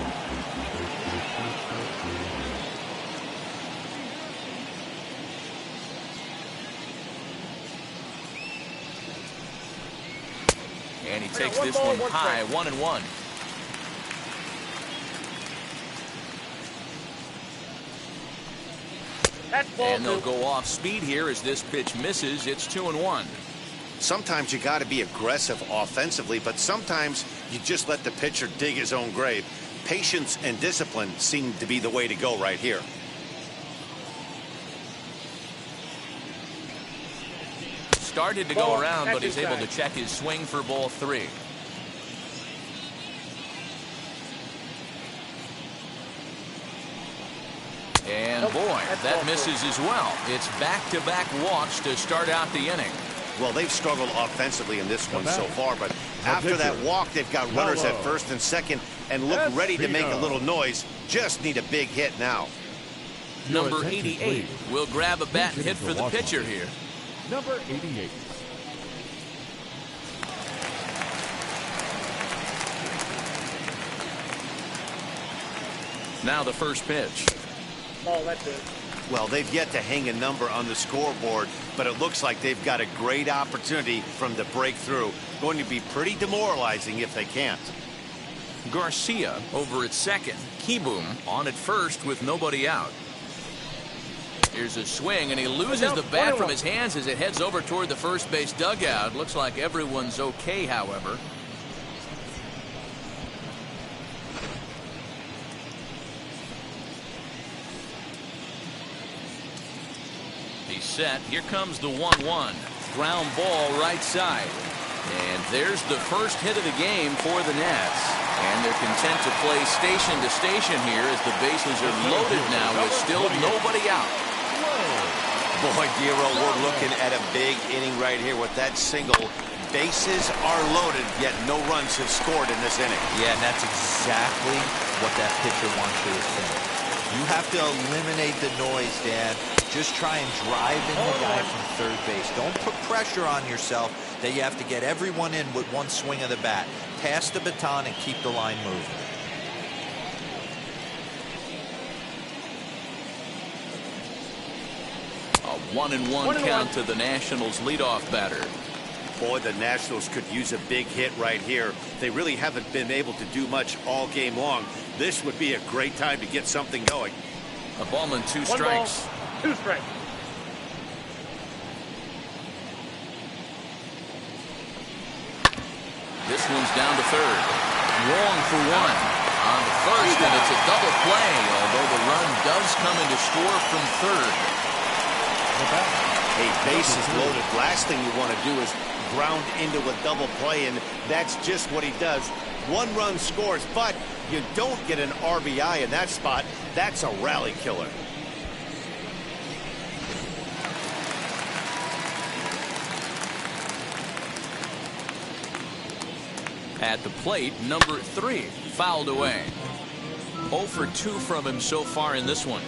And he takes this one high, 1-1. And they'll go off speed here as this pitch misses. It's 2-1. Sometimes you got to be aggressive offensively, but sometimes you just let the pitcher dig his own grave. Patience and discipline seem to be the way to go right here. Started to go around, but he's able to check his swing for ball 3. And boy, that misses as well. It's back-to-back walks to start out the inning. Well, they've struggled offensively in this one so far, but after that walk, they've got runners at first and second and look ready to make a little noise. Just need a big hit now. Number 88 will grab a bat and hit for the pitcher here. Number 88. Now the first pitch. Oh, that's it. Well, they've yet to hang a number on the scoreboard, but it looks like they've got a great opportunity from the breakthrough. Going to be pretty demoralizing if they can't. Garcia over at second. Kieboom on at first with nobody out. Here's a swing, and he loses the bat from his hands as it heads over toward the first base dugout. Looks like everyone's okay, however. He's set. Here comes the 1-1. Ground ball right side. And there's the first hit of the game for the Nats. And they're content to play station to station here as the bases are loaded now with still nobody out. Boy, Giro, we're looking at a big inning right here with that single. Bases are loaded, yet no runs have scored in this inning. Yeah, and that's exactly what that pitcher wants you to think. You have to eliminate the noise, Dan. Just try and drive in the guy from third base. Don't put pressure on yourself that you have to get everyone in with one swing of the bat. Pass the baton and keep the line moving. A 1-1 count to the Nationals leadoff batter. Boy, the Nationals could use a big hit right here. They really haven't been able to do much all game long. This would be a great time to get something going. A ball and 2 strikes. 2 strikes. This one's down to third. Wong for 1 on the first, and it's a double play, although the run does come into score from third. Hey, bases loaded. Last thing you want to do is ground into a double play, and that's just what he does. 1 run scores, but you don't get an RBI in that spot. That's a rally killer. At the plate, number 3 fouled away. 0 for 2 from him so far in this one.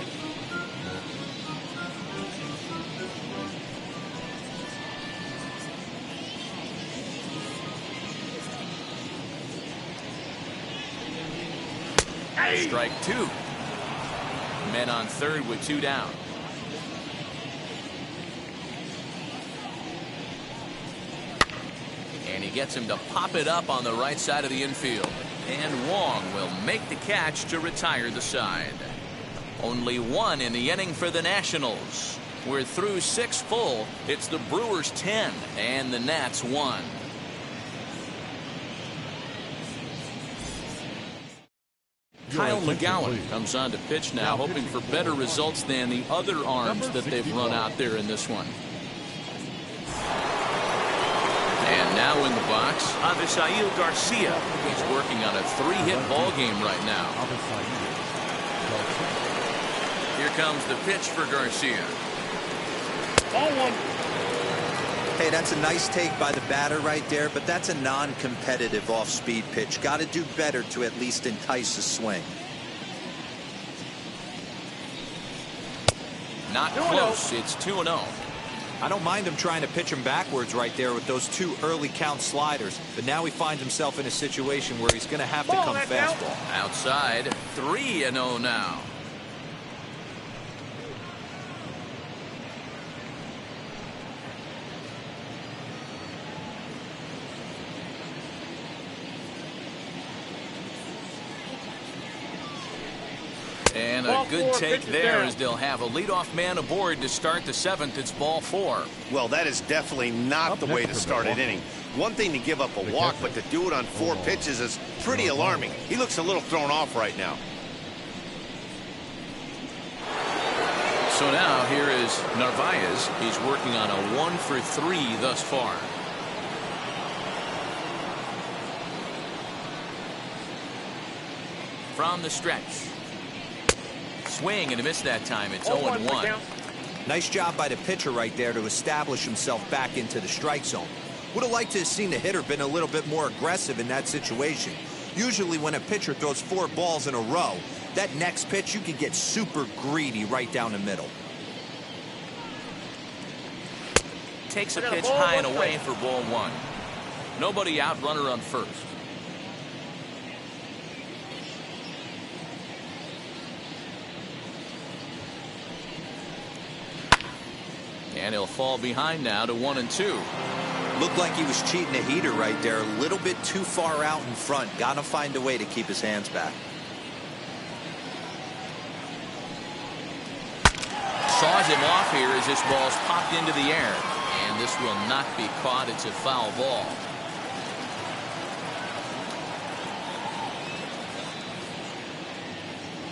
Strike 2. Men on third with 2 down. And he gets him to pop it up on the right side of the infield. And Wong will make the catch to retire the side. Only 1 in the inning for the Nationals. We're through 6 full. It's the Brewers 10 and the Nats 1. Kyle McGowan comes on to pitch now, hoping for better results than the other arms that they've run out there in this one. And now in the box, Avisail Garcia. He's working on a 3-hit ball game right now. Here comes the pitch for Garcia. Ball 1. Hey, that's a nice take by the batter right there, but that's a non-competitive off-speed pitch. Got to do better to at least entice a swing. Not close. It's 2-0. I don't mind him trying to pitch him backwards right there with those 2 early count sliders, but now he finds himself in a situation where he's going to have to come fastball. Outside, 3-0 now. A good 4, take pitches there down. as they'll have a leadoff man aboard to start the 7th. It's ball 4. Well, that is definitely not Up the way next to for start an Milwaukee. inning. One thing to give up a walk, but to do it on 4 pitches is pretty alarming. He looks a little thrown off right now. So now here is Narvaez. He's working on a 1 for 3 thus far. From the stretch. Swing and a miss that time. It's 0-1. Nice job by the pitcher right there to establish himself back into the strike zone. Would have liked to have seen the hitter been a little bit more aggressive in that situation. Usually when a pitcher throws 4 balls in a row, that next pitch you can get super greedy right down the middle. Takes a pitch high and away for ball 1. Nobody out, runner on first. And he'll fall behind now to 1-2. Looked like he was cheating a heater right there. A little bit too far out in front. Gotta find a way to keep his hands back. Saws him off here as this ball's popped into the air. And this will not be caught. It's a foul ball.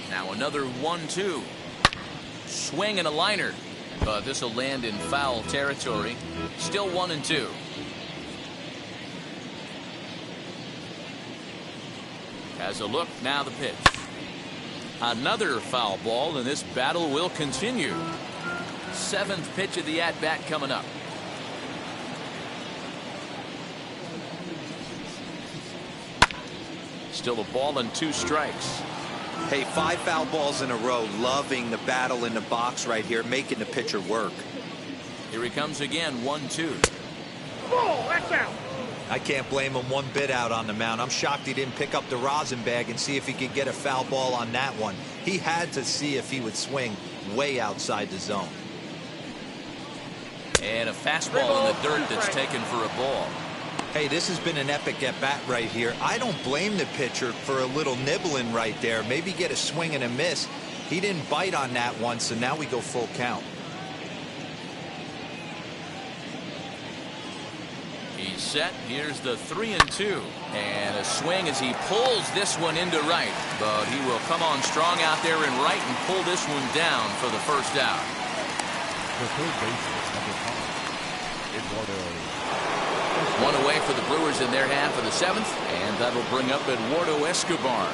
Now another 1-2. Swing and a liner. But this will land in foul territory. Still 1-2. Has a look. Now the pitch. Another foul ball, and this battle will continue. 7th pitch of the at-bat coming up. Still a ball and 2 strikes. Hey, 5 foul balls in a row. Loving the battle in the box right here, making the pitcher work. Here he comes again, 1-2. Ball, that's out. I can't blame him one bit out on the mound. I'm shocked he didn't pick up the rosin bag and see if he could get a foul ball on that one. He had to see if he would swing way outside the zone. And a fastball in the dirt that's taken for a ball. Hey, this has been an epic at-bat right here. I don't blame the pitcher for a little nibbling right there. Maybe get a swing and a miss. He didn't bite on that one, so now we go full count. He's set. Here's the 3-2. And a swing as he pulls this one into right. But he will come on strong out there in right and pull this one down for the first out. The third baseman, number 5, Eduardo. 1 away for the Brewers in their half of the 7th. And that'll bring up Eduardo Escobar.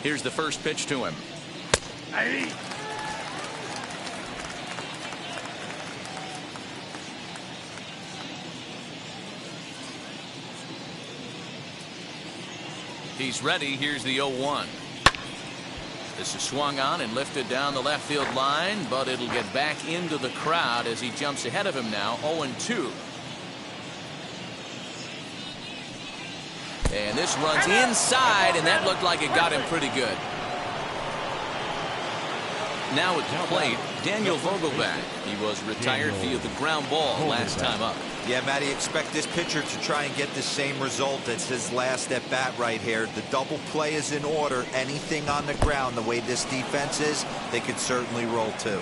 Here's the first pitch to him. Hey. He's ready. Here's the 0-1. This is swung on and lifted down the left field line, but it'll get back into the crowd as he jumps ahead of him now. 0-2. And this runs inside, and that looked like it got him pretty good. Now at the plate, Daniel Vogelback. He was retired via the ground ball last time up. Yeah, Matty, expect this pitcher to try and get the same result as his last at bat right here. The double play is in order. Anything on the ground, the way this defense is, they could certainly roll too.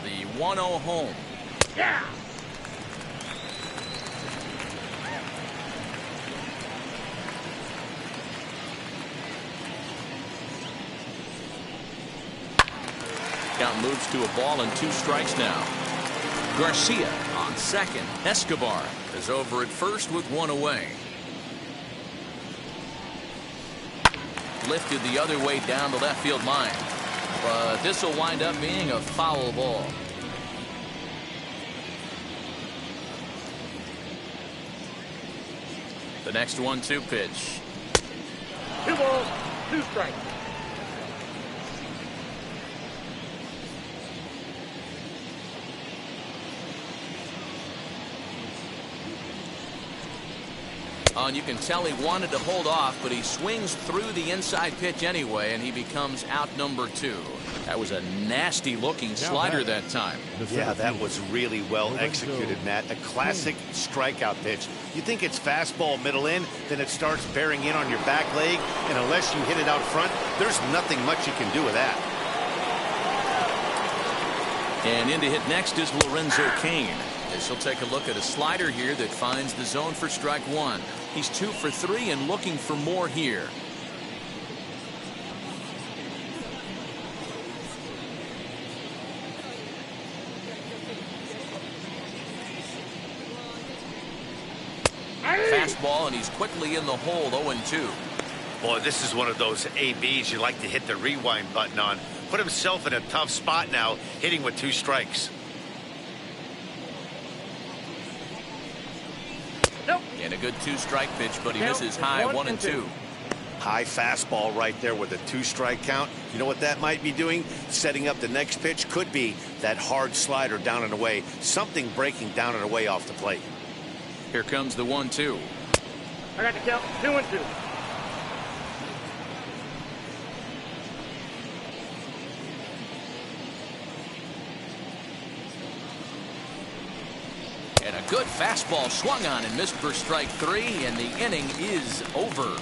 The 1-0 home. Yeah. Count moves to a ball and 2 strikes now. Garcia on second. Escobar is over at first with 1 away. Lifted the other way down the left field line. But this will wind up being a foul ball. The next 1-2 pitch. 2 balls, 2 strikes. Oh, and you can tell he wanted to hold off, but he swings through the inside pitch anyway, and he becomes out number 2. That was a nasty-looking slider that time. Yeah, that was really well executed, Matt. A classic strikeout pitch. You think it's fastball middle in, then it starts bearing in on your back leg, and unless you hit it out front, there's nothing much you can do with that. And in to hit next is Lorenzo Cain. This will take a look at a slider here that finds the zone for strike 1. He's 2 for 3 and looking for more here. Fastball, and he's quickly in the hole. 0-2. Boy, this is one of those ABs you like to hit the rewind button on. Put himself in a tough spot now, hitting with 2 strikes. Nope. And a good 2-strike pitch, but he misses high. 1-2. High fastball right there with a 2-strike count. You know what that might be doing? Setting up the next pitch. Could be that hard slider down and away. Something breaking down and away off the plate. Here comes the 1-2. I got the count. 2-2. And a good fastball swung on and missed for strike 3, and the inning is over.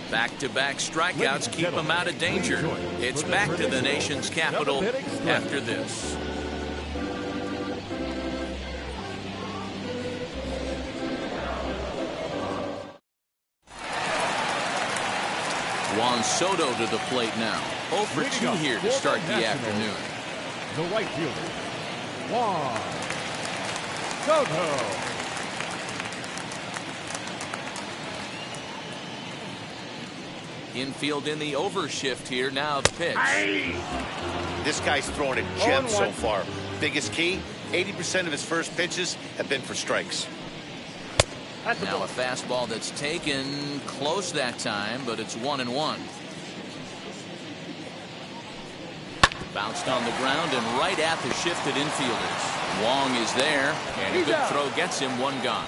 Back-to-back strikeouts keep him out of danger. It's back to the nation's capital after this. Juan Soto to the plate now. 0 for 2 here to start the afternoon. The right fielder, Juan Soto. Infield in the overshift here. Now the pitch. This guy's throwing a gem so far. Biggest key, 80% of his first pitches have been for strikes. Now a fastball that's taken close that time, but it's 1-1. Bounced on the ground and right at the shifted infielders. Wong is there, and a good throw gets him 1 gone.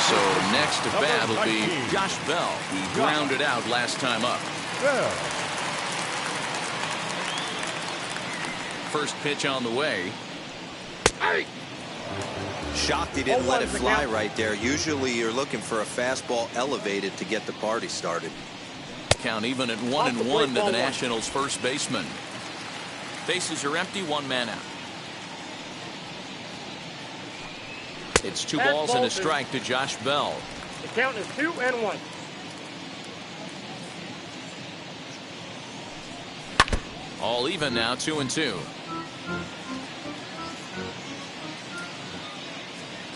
So next to bat will be Josh Bell. He grounded out last time up. First pitch on the way. Shocked he didn't let it fly right there. Usually you're looking for a fastball elevated to get the party started. Count even at 1-1 to the Nationals' first baseman. Bases are empty, 1 man out. It's 2 balls and a strike to Josh Bell. The count is 2-1. All even now, 2-2.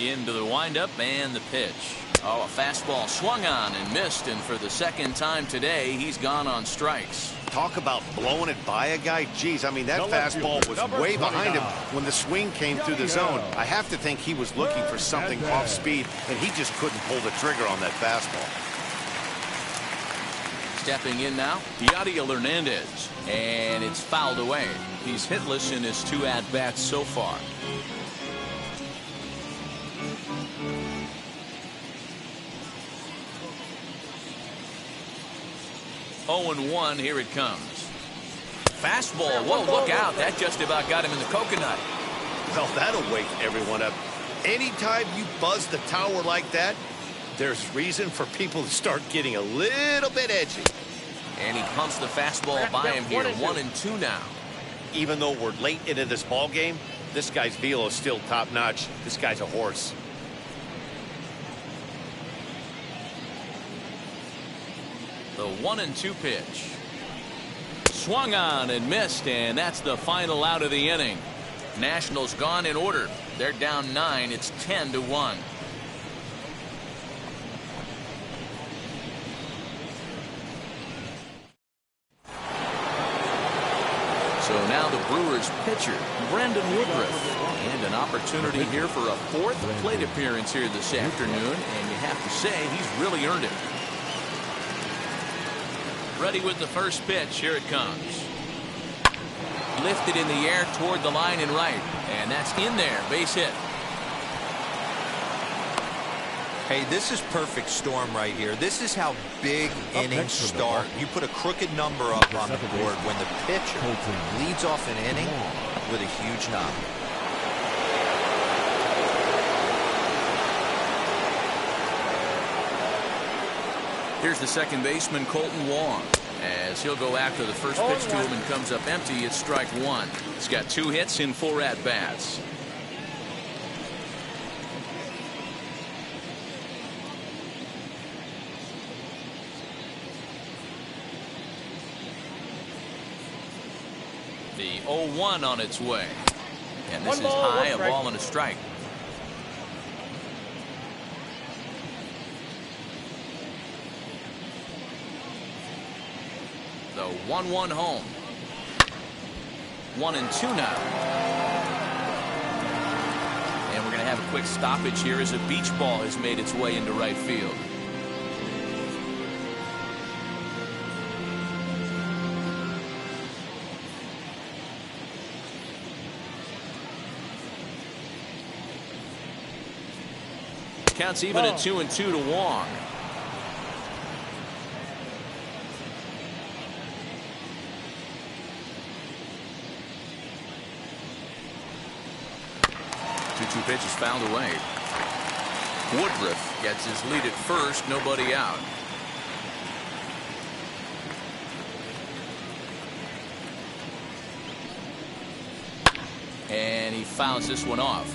Into the windup and the pitch. Oh, a fastball swung on and missed, and for the second time today, he's gone on strikes. Talk about blowing it by a guy. Geez, I mean, that fastball was way behind him when the swing came through the zone. I have to think he was looking for something off speed, and he just couldn't pull the trigger on that fastball. Stepping in now, Yadiel Hernandez, and it's fouled away. He's hitless in his 2 at-bats so far. Oh, 0-1, here it comes. Fastball, whoa, look out. That just about got him in the coconut. Well, that'll wake everyone up. Anytime you buzz the tower like that, there's reason for people to start getting a little bit edgy. And he pumps the fastball by him here. 1-2 now. Even though we're late into this ball game, this guy's velo is still top-notch. This guy's a horse. The 1-2 pitch. Swung on and missed, and that's the final out of the inning. Nationals gone in order. They're down 9. It's 10-1. So now the Brewers pitcher, Brandon Woodruff. And an opportunity here for a 4th plate appearance here this afternoon. And you have to say, he's really earned it. Ready with the first pitch. Here it comes. Lifted in the air toward the line and right. And that's in there. Base hit. Hey, this is perfect storm right here. This is how big innings start. You put a crooked number up on the board when the pitcher leads off an inning with a huge knock. Here's the second baseman, Colton Wong, as he'll go after the first pitch to him and comes up empty. It's strike one. He's got 2 hits in 4 at-bats. The 0-1 on its way. And this is high, a ball and a strike. The 1-1 home. 1-2 now. And we're going to have a quick stoppage here as a beach ball has made its way into right field. Counts even at 2-2 to Wong. Two pitches fouled away. Woodruff gets his lead at first, nobody out. And he fouls this one off.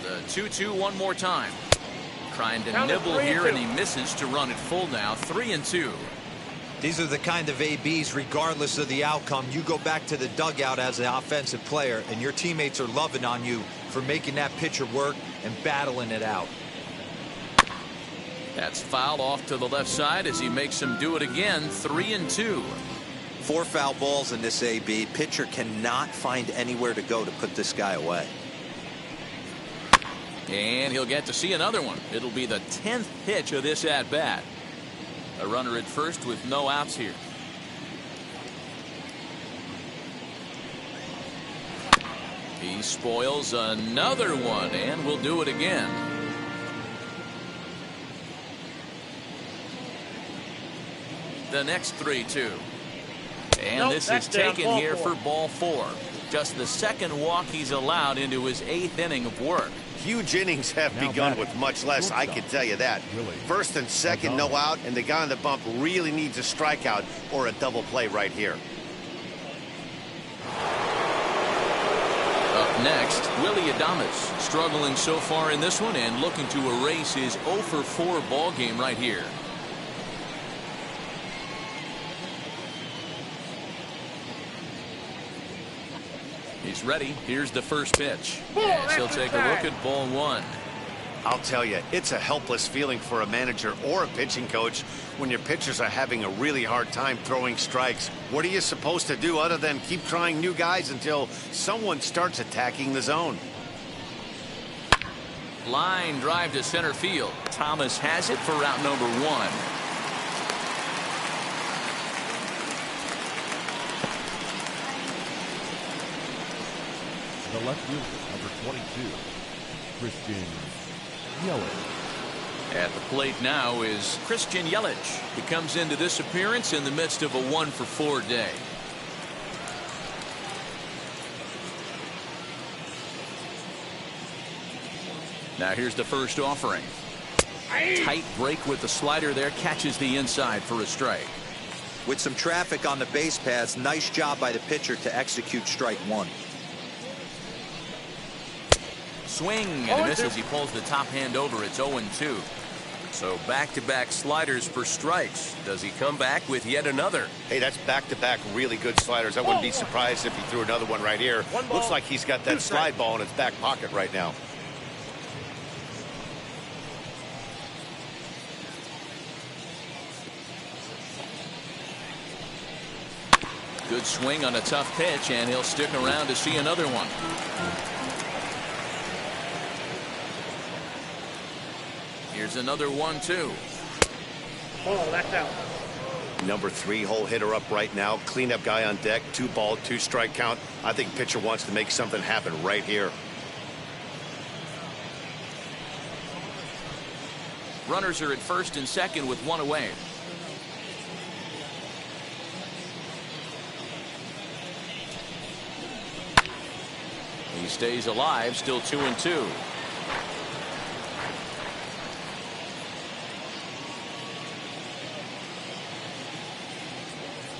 The 2-2 one more time. Trying to nibble here, and he misses to run it full now. 3-2. These are the kind of ABs, regardless of the outcome, you go back to the dugout as an offensive player, and your teammates are loving on you for making that pitcher work and battling it out. That's fouled off to the left side as he makes him do it again. 3-2. 4 foul balls in this AB. Pitcher cannot find anywhere to go to put this guy away. And he'll get to see another one. It'll be the 10th pitch of this at-bat. A runner at first with no outs here. He spoils another one and will do it again. The next 3-2. And this is taken here for ball 4. Just the second walk he's allowed into his 8th inning of work. Huge innings have begun with much less, I can tell you that. First and second, no out, and the guy on the bump really needs a strikeout or a double play right here. Up next, Willie Adames, struggling so far in this one and looking to erase his 0-for-4 ball game right here. He's ready. Here's the first pitch. Yes, he'll take a look at ball 1. I'll tell you, it's a helpless feeling for a manager or a pitching coach when your pitchers are having a really hard time throwing strikes. What are you supposed to do other than keep trying new guys until someone starts attacking the zone? Line drive to center field. Thomas has it for route number 1. The left fielder, number 22, Christian Yelich. At the plate now is Christian Yelich. He comes into this appearance in the midst of a 1-for-4 day. Now here's the first offering. Tight break with the slider there, catches the inside for a strike. With some traffic on the base paths, nice job by the pitcher to execute strike 1. Swing and a miss as he pulls the top hand over. It's 0-2. So back-to-back sliders for strikes. Does he come back with yet another? Hey, that's back-to-back really good sliders. I wouldn't be surprised if he threw another one right here. Looks like he's got that slide ball in his back pocket right now. Good swing on a tough pitch, and he'll stick around to see another one. Here's another 1-2. Oh, that's out. Number 3 hole hitter up right now. Cleanup guy on deck. 2 ball, 2 strike count. I think pitcher wants to make something happen right here. Runners are at first and second with 1 away. He stays alive, still 2-2.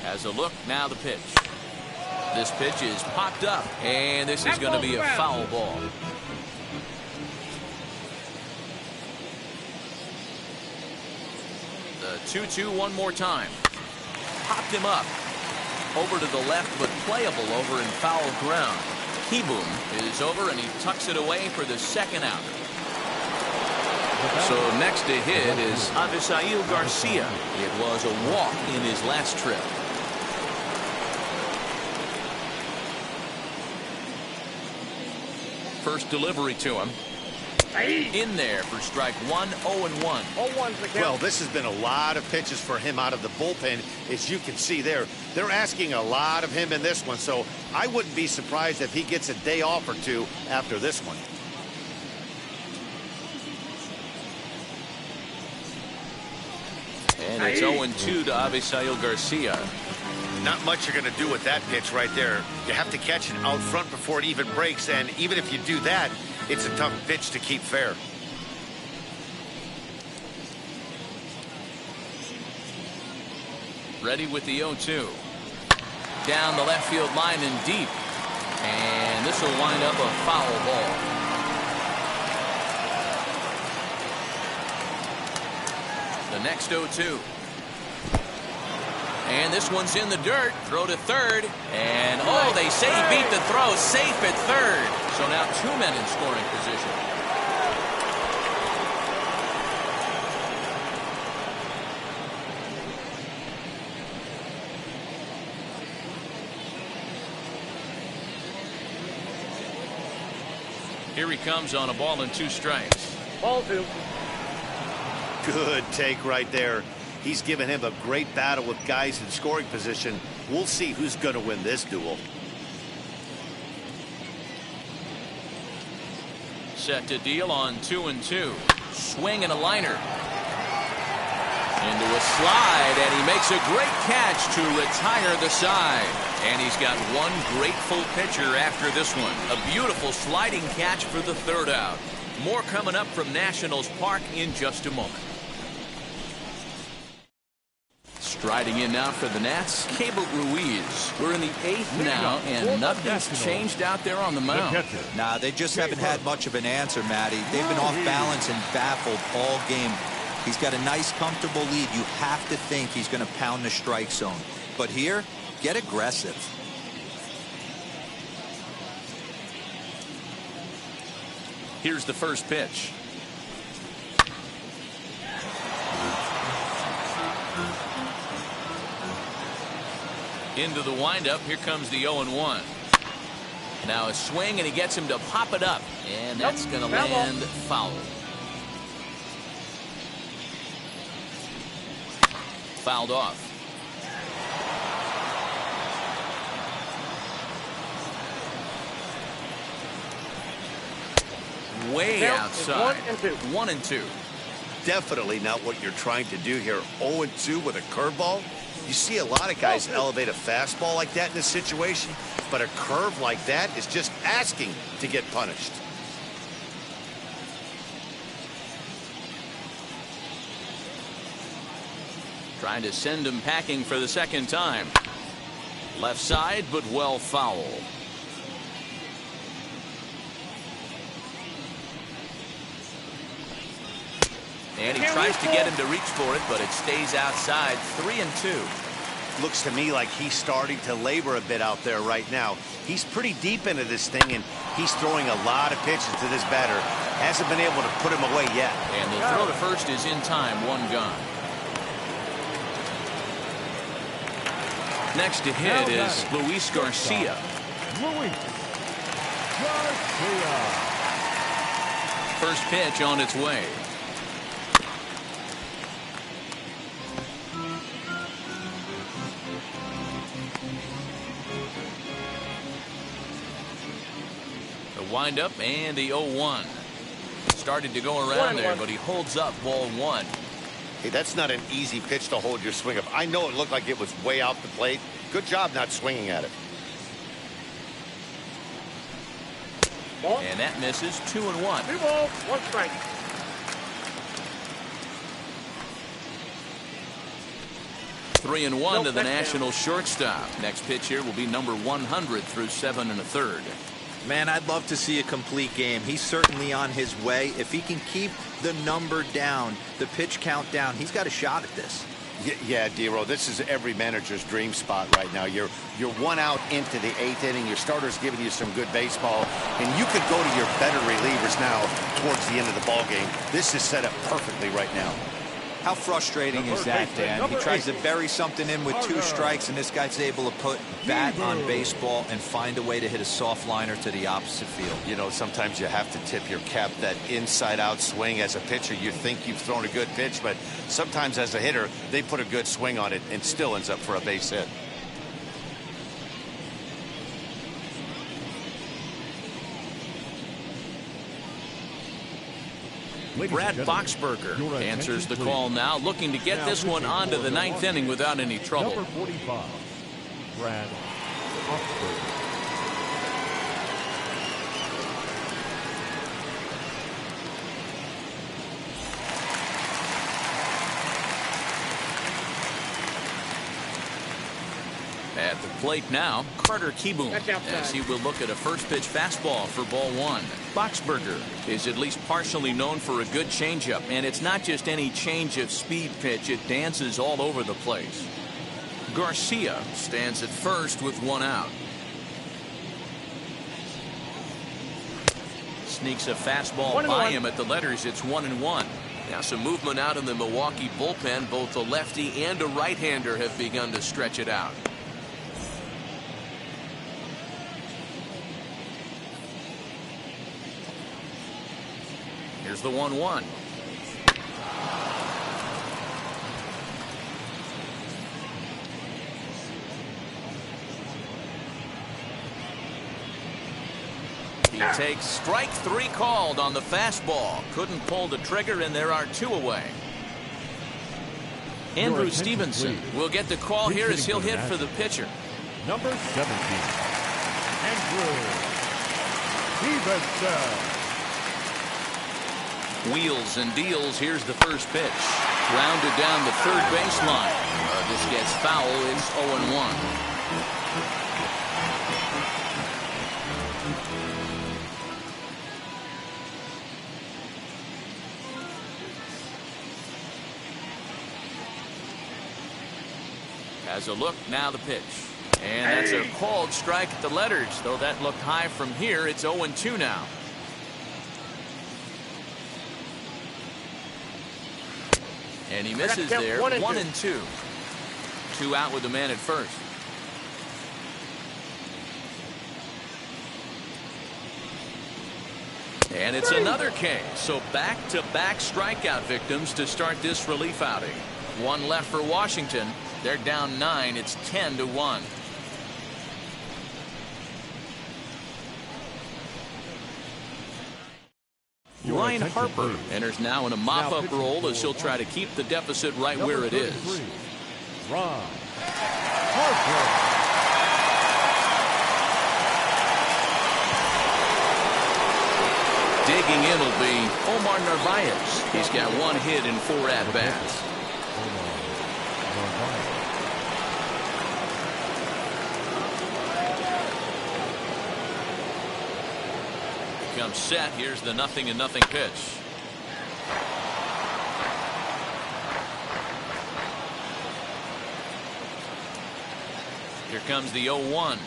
Has a look, now the pitch. This pitch is popped up, and this is going to be a foul ball. The 2-2 one more time. Popped him up. Over to the left, but playable over in foul ground. Keyboom is over, and he tucks it away for the second out. So next to hit is Avisail Garcia. It was a walk in his last trip. First delivery to him. In there for strike 1, 0-1. 0-1's the count. Well, this has been a lot of pitches for him out of the bullpen. As you can see there, they're asking a lot of him in this one. So I wouldn't be surprised if he gets a day off or 2 after this one. And it's 0-2 to Avisail Garcia. Not much you're going to do with that pitch right there. You have to catch it out front before it even breaks. And even if you do that, it's a tough pitch to keep fair. Ready with the 0-2. Down the left field line and deep. And this will wind up a foul ball. The next 0-2. And this one's in the dirt. Throw to third. And, oh, they say he beat the throw. Safe at third. So now 2 men in scoring position. Here he comes on a ball and 2 strikes. Ball 2. Good take right there. He's given him a great battle with guys in scoring position. We'll see who's going to win this duel. Set to deal on 2-2. Swing and a liner. Into a slide, and he makes a great catch to retire the side. And he's got one grateful pitcher after this one. A beautiful sliding catch for the third out. More coming up from Nationals Park in just a moment. Striding in now for the Nats, Cable Ruiz. We're in the 8th now, and nothing's changed out there on the mound. Nah, they just haven't had much of an answer, Matty. They've been off balance and baffled all game. He's got a nice, comfortable lead. You have to think he's going to pound the strike zone. But here, get aggressive. Here's the first pitch. Into the windup. Here comes the 0-1. Now a swing, and he gets him to pop it up. And that's going to land foul. Fouled off. Way outside. 1-2. Definitely not what you're trying to do here. 0-2 with a curveball. You see a lot of guys elevate a fastball like that in this situation, but a curve like that is just asking to get punished. Trying to send him packing for the second time. Left side, but well foul. And he tries to get him to reach for it, but it stays outside. 3-2. Looks to me like he's starting to labor a bit out there right now. He's pretty deep into this thing, and he's throwing a lot of pitches to this batter. Hasn't been able to put him away yet. And the throw to first is in time. 1 gone. Next to hit is Luis Garcia. Luis Garcia. First pitch on its way. windup and the 0-1. Started to go around there, but he holds up ball 1. Hey, that's not an easy pitch to hold your swing up. I know it looked like it was way out the plate. Good job not swinging at it. And that misses. 2-1. 2 balls, 1 strike. Three and one to the National shortstop. Next pitch here will be number 100 through 7 1/3. Man, I'd love to see a complete game. He's certainly on his way. If he can keep the number down, the pitch count down, he's got a shot at this. Yeah, D-Roll, this is every manager's dream spot right now. You're 1 out into the 8th inning. Your starter's giving you some good baseball, and you could go to your better relievers now towards the end of the ball game. This is set up perfectly right now. How frustrating is that, Dan? He tries to bury something in with 2 strikes, and this guy's able to put bat on baseball and find a way to hit a soft liner to the opposite field. You know, sometimes you have to tip your cap. That inside-out swing as a pitcher, you think you've thrown a good pitch, but sometimes as a hitter, they put a good swing on it and still ends up for a base hit. Brad Boxberger answers the call now, looking to get this one onto the 9th inning without any trouble. Number 45, Brad Boxberger. At the plate now, Carter Kieboom, as he will look at a first pitch fastball for ball 1. Boxberger is at least partially known for a good changeup, and it's not just any change of speed pitch. It dances all over the place. Garcia stands at first with 1 out. Sneaks a fastball by him at the letters. It's 1-1. Now some movement out in the Milwaukee bullpen. Both a lefty and a right-hander have begun to stretch it out. Here's the 1-1. He takes strike 3 called on the fastball. Couldn't pull the trigger, and there are 2 away. Andrew Stevenson will get the call here as he'll hit for the pitcher. Number 17, Andrew Stevenson. Wheels and deals. Here's the first pitch. Grounded down the third baseline. This gets foul. It's 0-1. Has a look. Now the pitch. And that's a called strike at the letters. Though that looked high from here, it's 0-2 now. And he misses there. 1-2. 2 out with the man at first. And it's another K. So back-to-back strikeout victims to start this relief outing. 1 left for Washington. They're down 9. It's 10-1. Ryan Harper enters now in a mop-up role as he'll try to keep the deficit right where it is. Ryan Harper. Digging in will be Omar Narvaez. He's got 1 hit in 4 at-bats. Comes set. Here's the 0-0 pitch. Here comes the 0-1.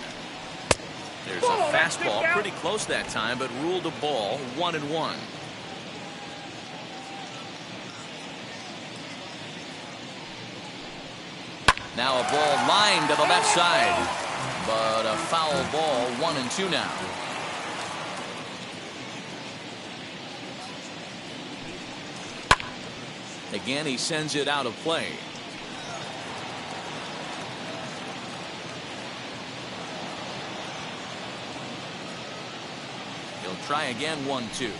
There's a fastball pretty close that time, but ruled a ball. 1-1. Now a ball lined to the left side, but a foul ball. 1-2 now. Again, he sends it out of play. He'll try again, 1-2.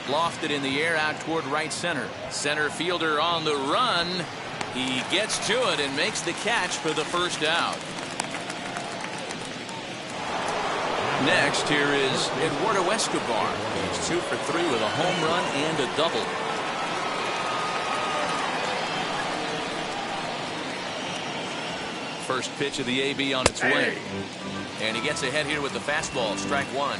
Lofted in the air out toward right center. Center fielder on the run. He gets to it and makes the catch for the first out. Next, here is Eduardo Escobar. He's 2 for 3 with a home run and a double. First pitch of the AB on its way. And he gets ahead here with the fastball. Strike 1.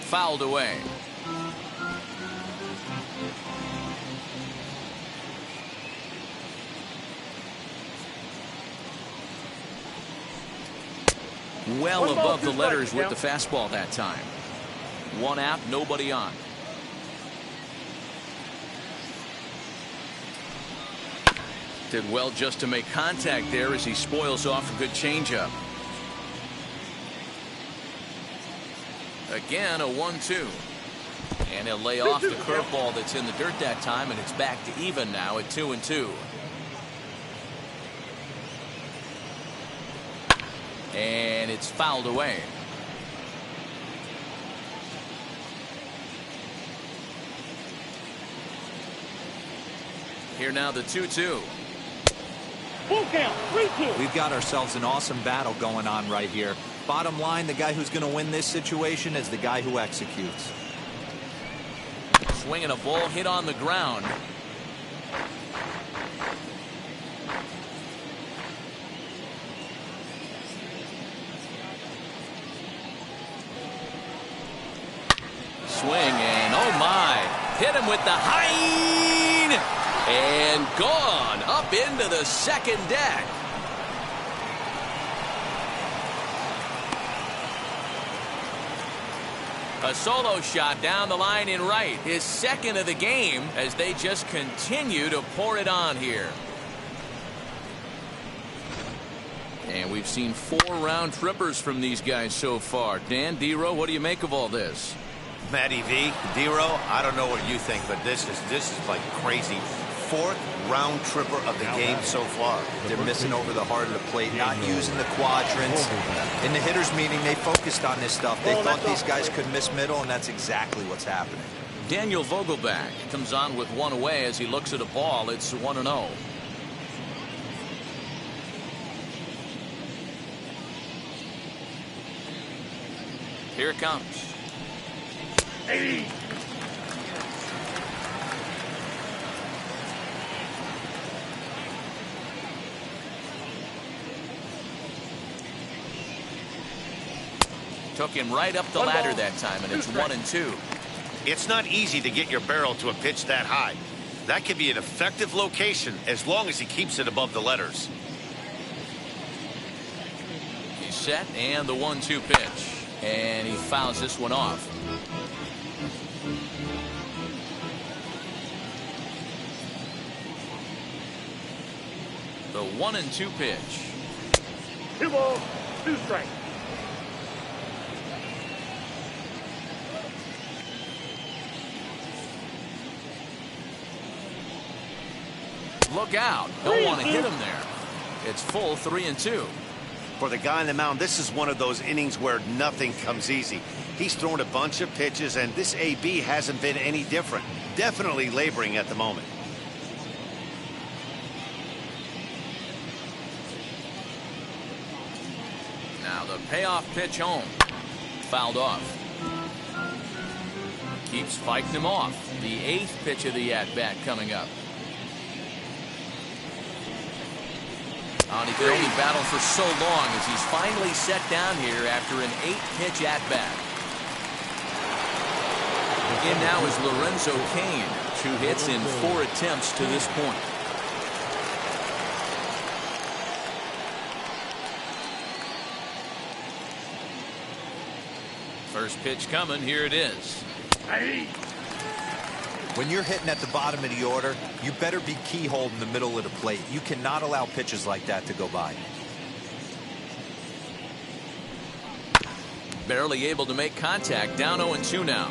Fouled away. Well above the letters with the fastball that time. 1 out, nobody on. Did well just to make contact there as he spoils off a good changeup. Again, a 1-2. And he'll lay off the curveball that's in the dirt that time, and it's back to even now at 2-2. And it's fouled away. Here now the 2-2. Full count, 3-2. We've got ourselves an awesome battle going on right here. Bottom line, the guy who's going to win this situation is the guy who executes. Swinging a ball hit on the ground. Swing and oh my, hit him with the hind and gone up into the second deck. A solo shot down the line in right, his second of the game, as they just continue to pour it on here. And we've seen 4 round trippers from these guys so far. Dan, D-Row, what do you make of all this? Matty V, D-Row, I don't know what you think, but this is like crazy. 4th round tripper of the game so far. They're missing over the heart of the plate, not using the quadrants. In the hitters meeting, they focused on this stuff. They thought these guys could miss middle, and that's exactly what's happening. Daniel Vogelback comes on with 1 away as he looks at a ball. It's 1-0. Here it comes. Hey. Took him right up the ladder that time, and it's 1-2. It's not easy to get your barrel to a pitch that high. That could be an effective location as long as he keeps it above the letters. He's set, and the 1-2 pitch. And he fouls this one off. The 1-2 pitch. 2 balls, 2 strikes. Look out. Don't want to hit him there. It's full 3-2. For the guy on the mound, this is one of those innings where nothing comes easy. He's thrown a bunch of pitches, and this AB hasn't been any different. Definitely laboring at the moment. Now the payoff pitch home. Fouled off. Keeps fighting him off. The 8th pitch of the at-bat coming up. And he could only battle for so long as he's finally set down here after an 8-pitch at-bat. In now is Lorenzo Cain. 2 hits in 4 attempts to this point. First pitch coming. Here it is. When you're hitting at the bottom of the order, you better be keyholed in the middle of the plate. You cannot allow pitches like that to go by. Barely able to make contact. Down 0-2 now.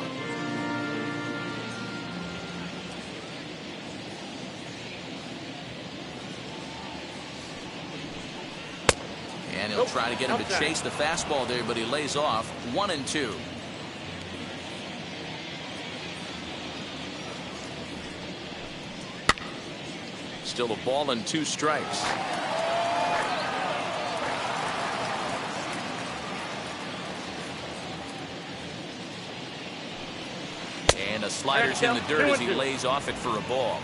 He'll try to get him to chase the fastball there, but he lays off 1-2. Still a ball and 2 strikes. And a slider's in the dirt as he lays off it for a ball.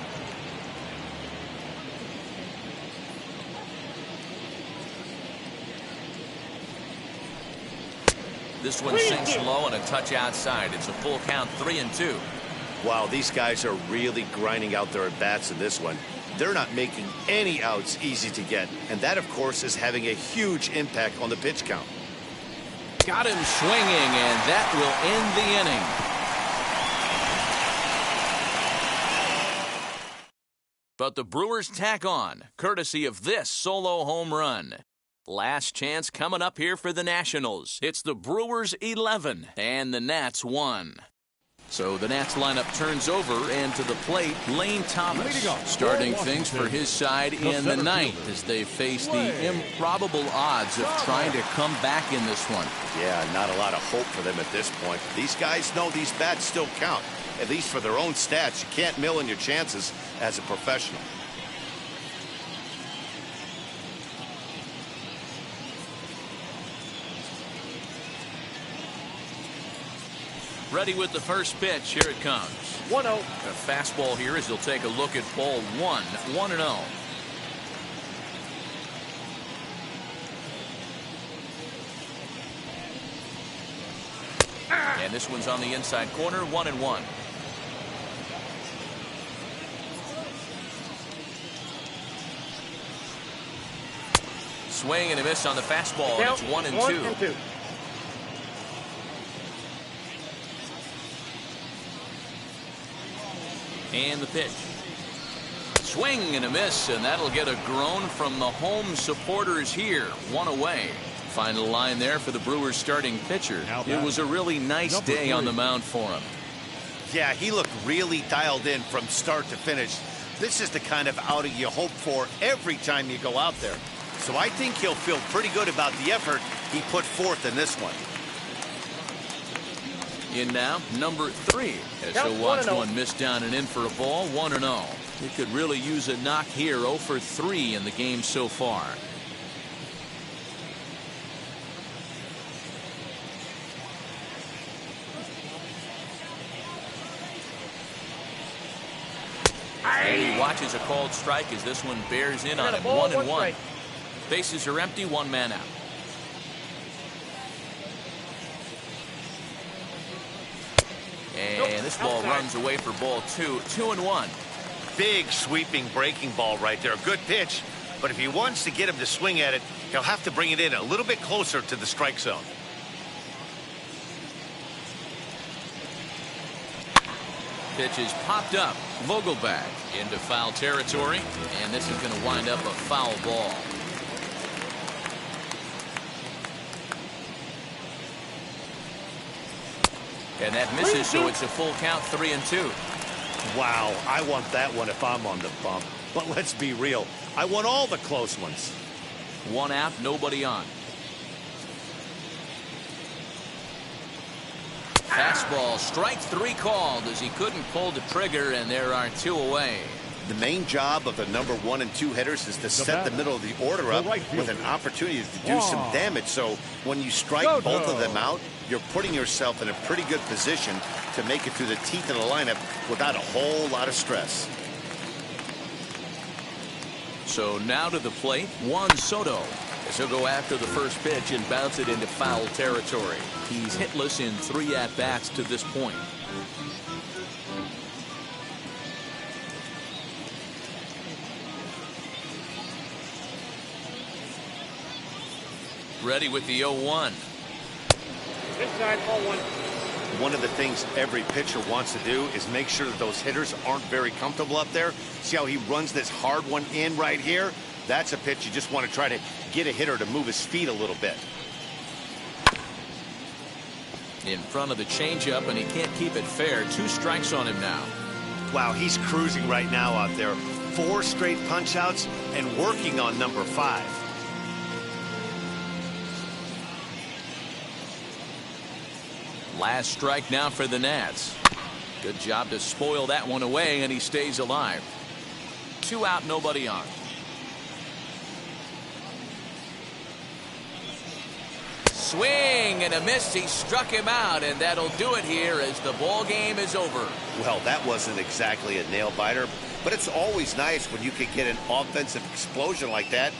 This one sinks low and a touch outside. It's a full count, 3-2. Wow, these guys are really grinding out their at-bats in this one. They're not making any outs easy to get, and that, of course, is having a huge impact on the pitch count. Got him swinging, and that will end the inning. But the Brewers tack on, courtesy of this solo home run. Last chance coming up here for the Nationals. It's the Brewers 11 and the Nats 1. So the Nats lineup turns over, and to the plate, Lane Thomas starting things for his side in the ninth as they face the improbable odds of trying to come back in this one. Yeah, not a lot of hope for them at this point. These guys know these bats still count, at least for their own stats. You can't mill in your chances as a professional. Ready with the first pitch. Here it comes. 1-0. A fastball here as he'll take a look at ball 1. 1-0. And this one's on the inside corner. 1-1. Swing and a miss on the fastball, and it's 1-2. And the pitch. Swing and a miss, and that'll get a groan from the home supporters here. 1 away. Final line there for the Brewers starting pitcher. It was a really nice day on the mound for him. Yeah, he looked really dialed in from start to finish. This is the kind of outing you hope for every time you go out there. So I think he'll feel pretty good about the effort he put forth in this one. In now, number 3. As he'll watch one miss down and in for a ball. 1-0. He could really use a knock here. 0 for 3 in the game so far. And he watches a called strike as this one bears in on him. 1-1. Bases are empty. 1 man out. And this ball runs away for ball 2. 2-1. Big sweeping breaking ball right there. Good pitch. But if he wants to get him to swing at it, he'll have to bring it in a little bit closer to the strike zone. Pitch is popped up. Vogelback into foul territory. And this is going to wind up a foul ball. And that misses, so it's a full count, 3-2. Wow, I want that one if I'm on the bump. But let's be real. I want all the close ones. 1 out, nobody on. Fastball, strike 3 called as he couldn't pull the trigger, and there are 2 away. The main job of the number 1 and 2 hitters is to set the middle of the order up with an opportunity to do some damage. So when you strike both of them out, you're putting yourself in a pretty good position to make it through the teeth of the lineup without a whole lot of stress. So now to the plate, Juan Soto, as he'll go after the first pitch and bounce it into foul territory. He's hitless in 3 at-bats to this point. Ready with the 0-1. Inside, ball 1. One of the things every pitcher wants to do is make sure that those hitters aren't very comfortable up there. See how he runs this hard one in right here? That's a pitch you just want to try to get a hitter to move his feet a little bit. In front of the changeup, and he can't keep it fair. 2 strikes on him now. Wow, he's cruising right now out there. 4 straight punch outs and working on number 5. Last strike now for the Nats. Good job to spoil that one away, and he stays alive. 2 out, nobody on. Swing and a miss. He struck him out, and that'll do it here as the ball game is over. Well, that wasn't exactly a nail biter, but it's always nice when you can get an offensive explosion like that